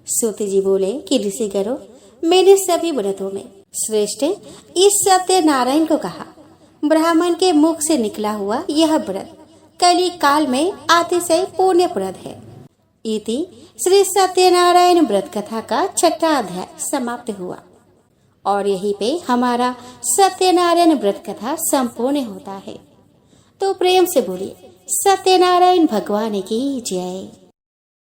सूत जी बोले कि ऋषिगणों, मैंने सभी व्रतों में श्रेष्ठ इस सत्यनारायण को कहा। ब्राह्मण के मुख से निकला हुआ यह व्रत कली काल में अतिशय पुण्यप्रद है। इति श्री सत्यनारायण व्रत कथा का 6वां अध्याय समाप्त हुआ और यहीं पे हमारा सत्यनारायण व्रत कथा संपूर्ण होता है। तो प्रेम से बोलिए सत्यनारायण भगवान की जय।